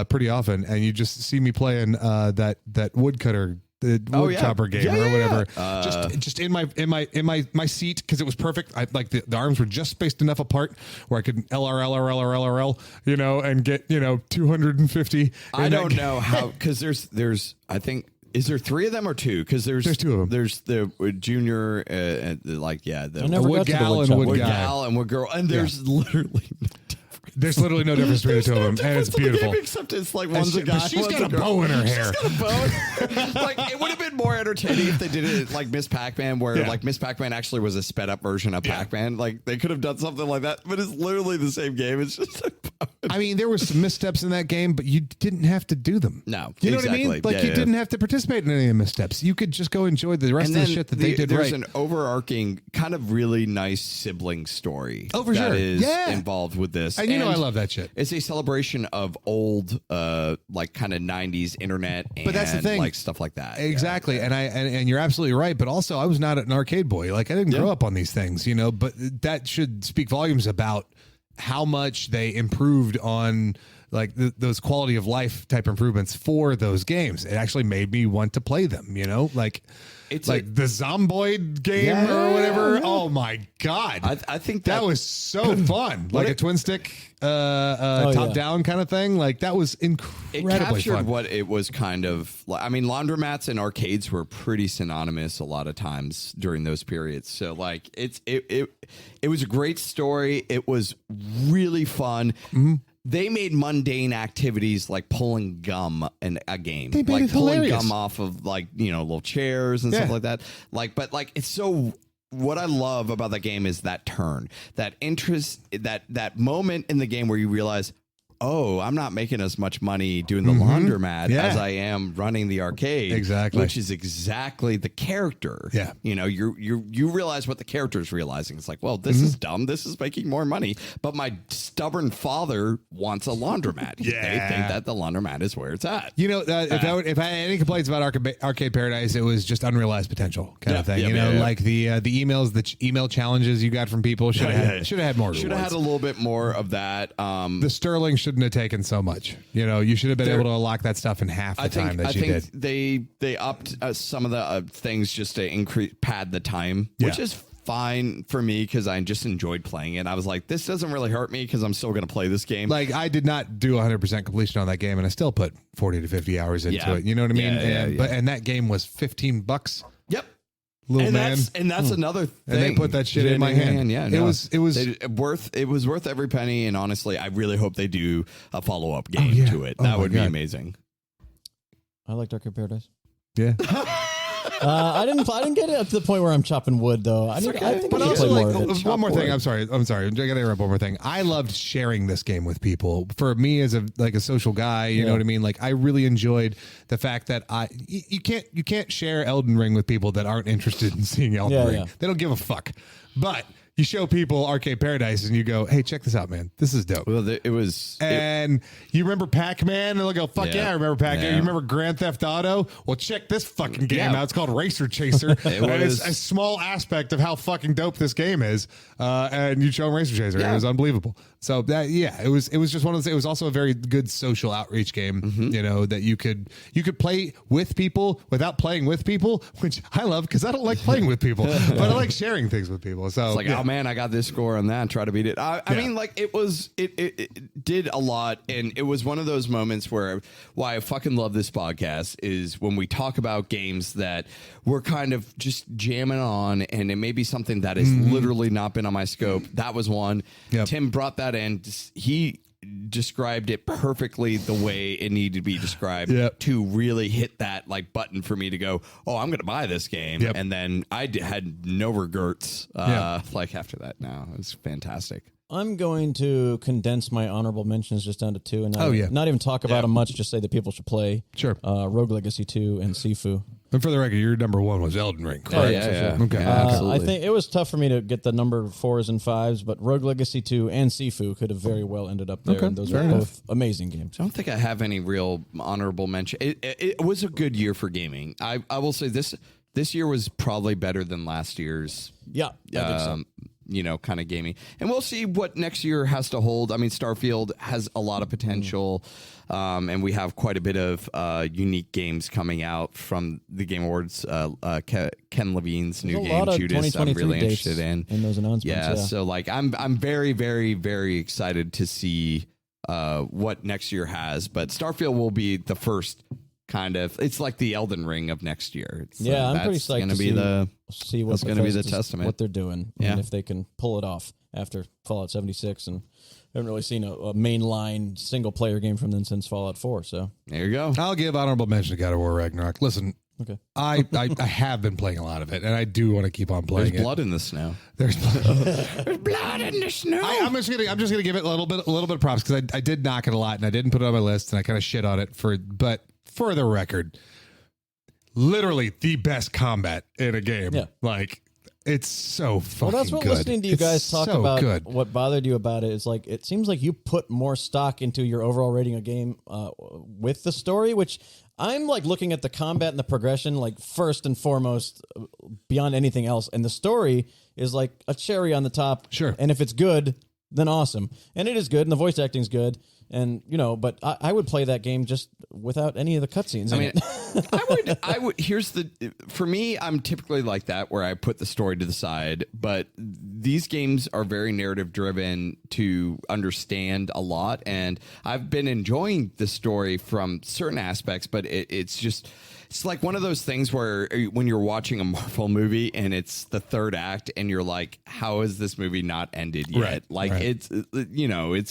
pretty often. And you just see me playing that woodcutter, the wood chopper game or whatever. Just in my seat, because it was perfect. I like the arms were just spaced enough apart where I could LRL, you know, and get, you know, 250. I don't know how, because there's I think, is there 3 of them or 2? Because there's 2 of them. There's the junior, the wood gal and wood guy. Gal and wood girl, and there's literally. There's literally no difference between the two of them, and it's beautiful. Except it's like one's a guy, but she's got a bow in her hair. She's got a bow. Like it would have been more entertaining if they did it like Miss Pac-Man, where like Miss Pac-Man actually was a sped up version of Pac-Man. Like they could have done something like that, but it's literally the same game. It's just. I mean, there were some missteps in that game, but you didn't have to do them. No, you know what I mean? Like you didn't have to participate in any of the missteps. You could just go enjoy the rest of the shit that they did right. There's an overarching, kind of really nice sibling story. Oh, for sure. That is involved with this, and you know I love that shit. It's a celebration of old, like kind of 90s internet, and that's the thing, like stuff like that. Exactly, yeah. And you're absolutely right. But also, I was not an arcade boy. Like I didn't grow up on these things, you know. But that should speak volumes about how much they improved on like those quality of life type improvements for those games. It actually made me want to play them, you know, like it's like the Zomboid game or whatever. Oh my God. I think that was so fun. Like a twin stick, top down kind of thing. Like that was incredibly It captured fun. what it was kind of like. I mean, laundromats and arcades were pretty synonymous a lot of times during those periods. So like it was a great story. It was really fun. Mm-hmm. They made mundane activities like pulling gum in a game, they made like it pulling hilarious. gum off of like, you know, little chairs and stuff like that. Like, but like, it's so, what I love about that game is that turn, that interest, that moment in the game where you realize, oh, I'm not making as much money doing the laundromat as I am running the arcade. Exactly. Which is exactly the character. Yeah. You know, you realize what the character is realizing. It's like, well, this is dumb. This is making more money. But my stubborn father wants a laundromat. They think that the laundromat is where it's at. You know, if I had any complaints about Arcade Paradise, it was just unrealized potential kind of thing. You know, like the emails, the email challenges you got from people should have had more. Should have had a little bit more of that. The Sterling shouldn't have taken so much. You know, you should have been able to unlock that stuff in half the time that you did. They upped some of the things just to pad the time, which is fine for me because I just enjoyed playing it. I was like, this doesn't really hurt me because I'm still going to play this game. Like I did not do 100% completion on that game, and I still put 40 to 50 hours into it. You know what I mean? And that game was $15. Yep. Little man. That's another thing. And they put that shit in my hand. Yeah, it was worth every penny. And honestly, I really hope they do a follow-up game to it. That would be amazing. I liked Arcade Paradise. Yeah. I didn't get it up to the point where I'm chopping wood though. I think I should also, play more of it. one more thing. I'm sorry. I gotta interrupt one more thing. I loved sharing this game with people. For me as a social guy, you know what I mean? Like I really enjoyed the fact that you can't share Elden Ring with people that aren't interested in seeing Elden Ring. They don't give a fuck. But you show people Arcade Paradise and you go, hey, check this out, man. This is dope. Well, you remember Pac-Man? And they'll go, fuck yeah, I remember Pac-Man. You remember Grand Theft Auto? Well, check this fucking game out. It's called Racer Chaser. It's a small aspect of how fucking dope this game is. And you show them Racer Chaser. It was unbelievable. So it was just one of those. It was also a very good social outreach game, you know, that you could play with people without playing with people, which I love because I don't like playing with people, but I like sharing things with people. So it's like, oh man, I got this score on that. Try to beat it. I mean, like it did a lot, and it was one of those moments where why I fucking love this podcast is when we talk about games that we're kind of just jamming on, and it may be something that has literally not been on my scope. That was one. Tim brought that in. He described it perfectly the way it needed to be described to really hit that like button for me to go, oh, I'm going to buy this game. And then I had no regrets like after that. Now it was fantastic. I'm going to condense my honorable mentions just down to 2 and not even talk about them much, just say that people should play. Sure. Rogue Legacy 2 and Sifu. And for the record, your number 1 was Elden Ring, correct? Oh, yeah. Okay. Absolutely. I think it was tough for me to get the number 4s and 5s, but Rogue Legacy 2 and Sifu could have very well ended up there. Okay. And those are both amazing games. I don't think I have any real honorable mention. It was a good year for gaming. I will say this year was probably better than last year's. Yeah, I think so. Kind of gaming. And we'll see what next year has to hold. I mean, Starfield has a lot of potential, and we have quite a bit of unique games coming out from the Game Awards. Ken Levine's new game, Judas, I'm really interested in those announcements. Yeah, so like I'm very, very, very excited to see what next year has. But Starfield will be the first kind of. It's like the Elden Ring of next year. I'm pretty psyched to see what's going to be the testament, what they're doing, and if they can pull it off after Fallout 76. And I haven't really seen a mainline single player game from them since Fallout 4. So there you go. I'll give honorable mention to God of War Ragnarok. Listen, okay, I have been playing a lot of it, and I do want to keep on playing. There's blood in the snow. There's There's blood in the snow. I'm just gonna give it a little bit of props because I did knock it a lot, and I didn't put it on my list, and I kind of shit on it but for the record, literally the best combat in a game. Yeah. Like, it's so fucking good. Well, that's what listening to you guys talk so about. Good. What bothered you about it is like it seems like you put more stock into your overall rating of game with the story, which I'm like looking at the combat and the progression like first and foremost beyond anything else, and the story is like a cherry on the top. Sure. And if it's good, then awesome, and it is good, and the voice acting's good. And but I would play that game just without any of the cutscenes. I mean, I would. For me, I'm typically like that where I put the story to the side. But these games are very narrative driven to understand a lot, and I've been enjoying the story from certain aspects. But it's like one of those things where when you're watching a Marvel movie and it's the third act and you're like, how is this movie not ended yet? Right, like it's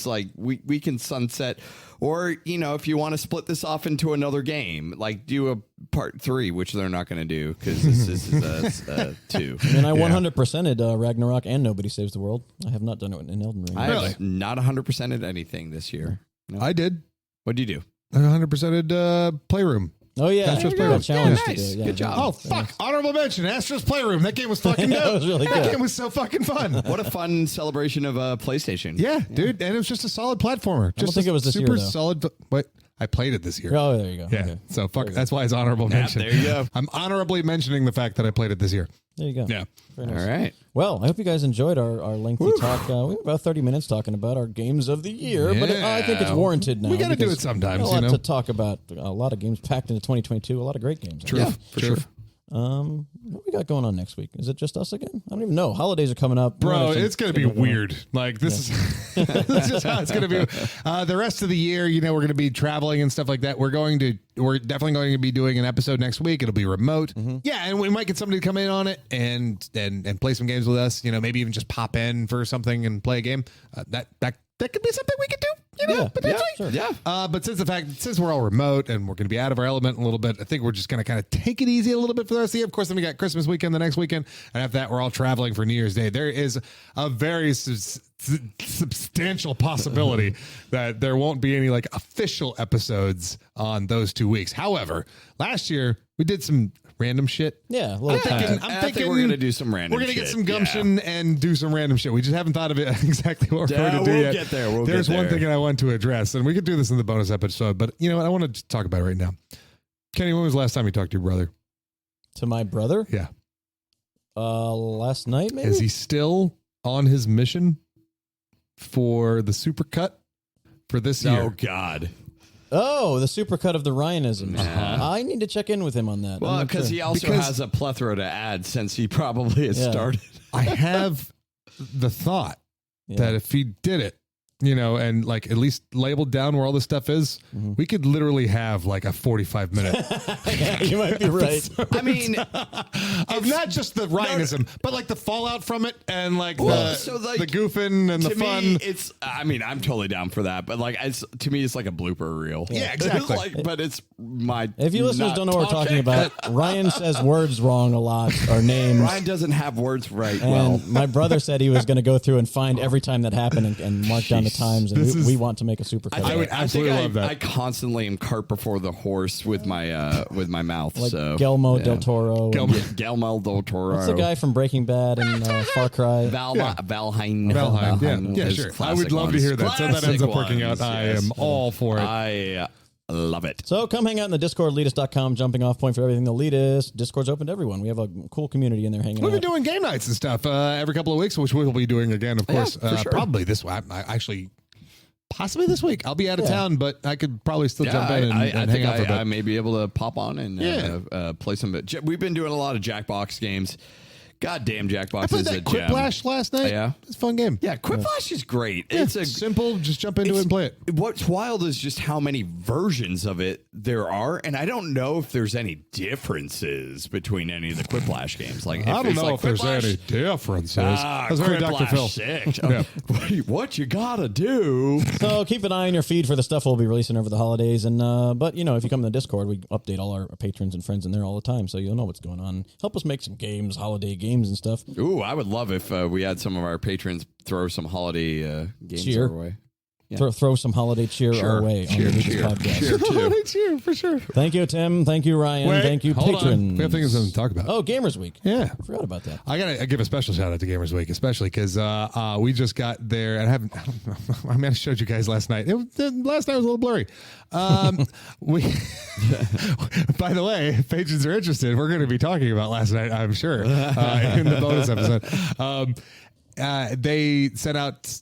like we can sunset, or if you want to split this off into another game, like do a part 3, which they're not going to do because this is 2. I mean, I 100%ed Ragnarok and Nobody Saves the World. I have not done it in Elden Ring. I have not 100%ed anything this year. No. I did. What'd you do? I 100%ed Playroom. Oh, yeah. Astro's Playroom. Challenge Yeah, nice. to do. Yeah. Good job. Oh, fuck. Honorable mention. Astro's Playroom. That game was fucking dope. That was really That good. game was so fucking fun. What a fun celebration of PlayStation. Yeah, dude. And it was just a solid platformer. don't think it was this year, super though. solid. What? I played it this year. Oh, there you go. Yeah. Okay. So fuck. That's why it's honorable mention. there you go. I'm honorably mentioning the fact that I played it this year. There you go. Yeah. Very nice. All right. Well, I hope you guys enjoyed our lengthy talk. We have about 30 minutes talking about our games of the year, but I think it's warranted now. We got to do because it sometimes, a lot to talk about. A lot of games packed into 2022. A lot of great games. True. Yeah, for sure. What we got going on next week? Is it just us again? I don't even know. Holidays are coming up. Bro, it's going to be weird. Like, this is this is how it's going to be. The rest of the year, we're going to be traveling and stuff like that. We're definitely going to be doing an episode next week. It'll be remote. Mm-hmm. Yeah, and we might get somebody to come in on it and play some games with us. Maybe even just pop in for something and play a game. That could be something we could do. Potentially. Sure. Yeah. But since we're all remote and we're going to be out of our element a little bit, I think we're just going to kind of take it easy a little bit for the rest of the year. Of course, then we got Christmas weekend the next weekend, and after that, we're all traveling for New Year's Day. There is a very substantial possibility that there won't be any like official episodes on those 2 weeks. However, last year we did some random shit. Yeah, a little I think we're going to do some random shit. We're going to get some gumption and do some random shit. We just haven't thought of it exactly what we're going to do we'll yet. Get there. There's one thing I want to address, and we could do this in the bonus episode, but you know what? I want to talk about it right now. Kenny, when was the last time you talked to your brother? To my brother? Yeah. Last night, maybe? Is he still on his mission for the supercut for this year? Oh, God. Oh, the supercut of the Ryanisms. Yeah. I need to check in with him on that. Well, because he also has a plethora to add since he probably has started. I have the thought that if he did it, and like at least labeled down where all this stuff is, we could literally have like a 45-minute. Yeah, you might be right. I mean, of not just the Ryanism, but like the fallout from it and like, the goofing and the fun. Me, I'm totally down for that, but like, to me, it's like a blooper reel. Yeah, exactly. But it's my. If you listeners don't know what we're talking about, Ryan says words wrong a lot, or names. Ryan doesn't have words right. And my brother said he was going to go through and find every time that happened and mark down the times. And we want to make a supercut. I would absolutely love that. I constantly am cart before the horse with my mouth. Like so Guillermo del Toro. Guillermo del Toro. What's the guy from Breaking Bad and Far Cry? Valheim. Yeah, sure. I would love to hear that. So that ends up working out. I am all for it. I love it. So come hang out in the Discord, Leetist.com, jumping off point for everything the Leetist. Discord's open to everyone. We have a cool community in there hanging out. We've been doing game nights and stuff every couple of weeks, which we'll be doing again, of course. For sure. Probably this week. Actually, possibly this week. I'll be out of town, but I could probably still jump in and hang out for a bit. I may be able to pop on and play some. We've been doing a lot of Jackbox games. Goddamn, Jackbox I played is a that gem. Quiplash last night. Yeah. It's a fun game. Yeah, Quiplash is great. Yeah, It's simple. Just jump into it and play it. What's wild is just how many versions of it there are, and I don't know if there's any differences between any of the Quiplash games. Like, I don't know if there's any differences. That's very Dr. Phil. 6. What you gotta do? So keep an eye on your feed for the stuff we'll be releasing over the holidays. And but if you come to the Discord, we update all our patrons and friends in there all the time, so you'll know what's going on. Help us make some games, holiday games and stuff. Ooh, I would love if we had some of our patrons throw some holiday games Cheer. our way. Yeah. Throw some holiday cheer our way on the Leetist podcast. Holiday cheer, for sure. Thank you, Tim. Thank you, Ryan. Thank you, patrons. We have things to talk about. Oh, Gamers Week. Yeah. I forgot about that. I gotta give a special shout out to Gamers Week, especially because we just got there and I showed you guys last night. Last night was a little blurry. We, by the way, if patrons are interested, we're going to be talking about last night, I'm sure, in the bonus episode. They sent out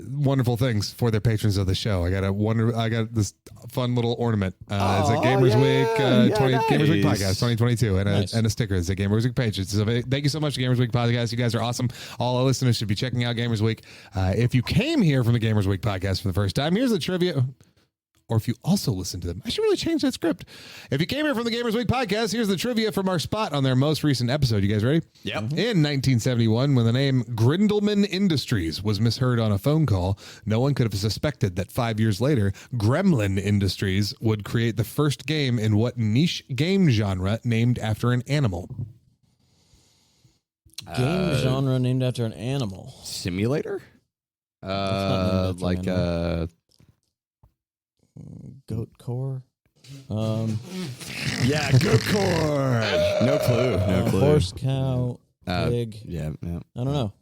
wonderful things for their patrons of the show. I got this fun little ornament. It's a Gamers Week Gamers Week podcast 2022 and a sticker. It's a Gamers Week page. So thank you so much, Gamers Week podcast. You guys are awesome. All our listeners should be checking out Gamers Week. If you came here from the Gamers Week podcast for the first time, here's the trivia. Or if you also listen to them, I should really change that script. If you came here from the Gamers Week podcast, here's the trivia from our spot on their most recent episode. You guys ready? Yep. In 1971, when the name Grindelman Industries was misheard on a phone call, no one could have suspected that 5 years later, Gremlin Industries would create the first game in what niche game genre named after an animal? Game genre named after an animal. Simulator? Goat core. Yeah, goat core. No clue. Horse, cow, pig. Yeah. I don't know.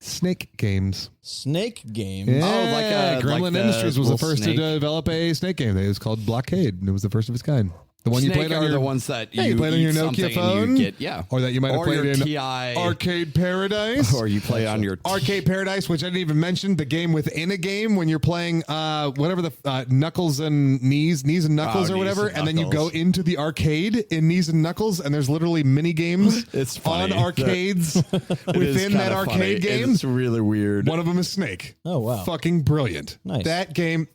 Snake games. Snake games. Yeah, Gremlin Industries was the first snake. to develop a snake game. It was called Blockade, and it was the first of its kind. The one Snake you played on the ones that you played on your Nokia phone, or that you might have played in TI, Arcade Paradise, or you play on your Arcade Paradise, which I didn't even mention. The game within a game when you're playing whatever the Knuckles and Knees and Knuckles or whatever, and then you go into the arcade in Knees and Knuckles, and there's literally mini games on arcades within that arcade game. It's really weird. One of them is Snake. Oh wow, fucking brilliant! Nice. That game.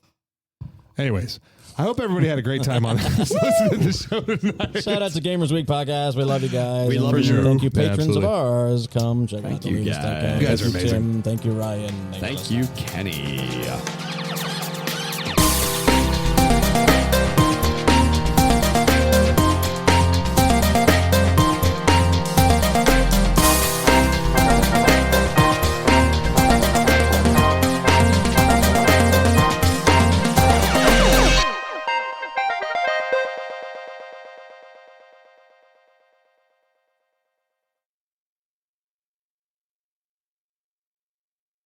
Anyways. I hope everybody had a great time on this listening to the show tonight. Shout out to Gamers Week podcast. We love you guys. We love you. Thank you, patrons absolutely. of ours. Come check out Thank the you, Leetest guys. Games. You guys are Thank you, amazing. Tim. Thank you, Ryan. Thank you, Kenny.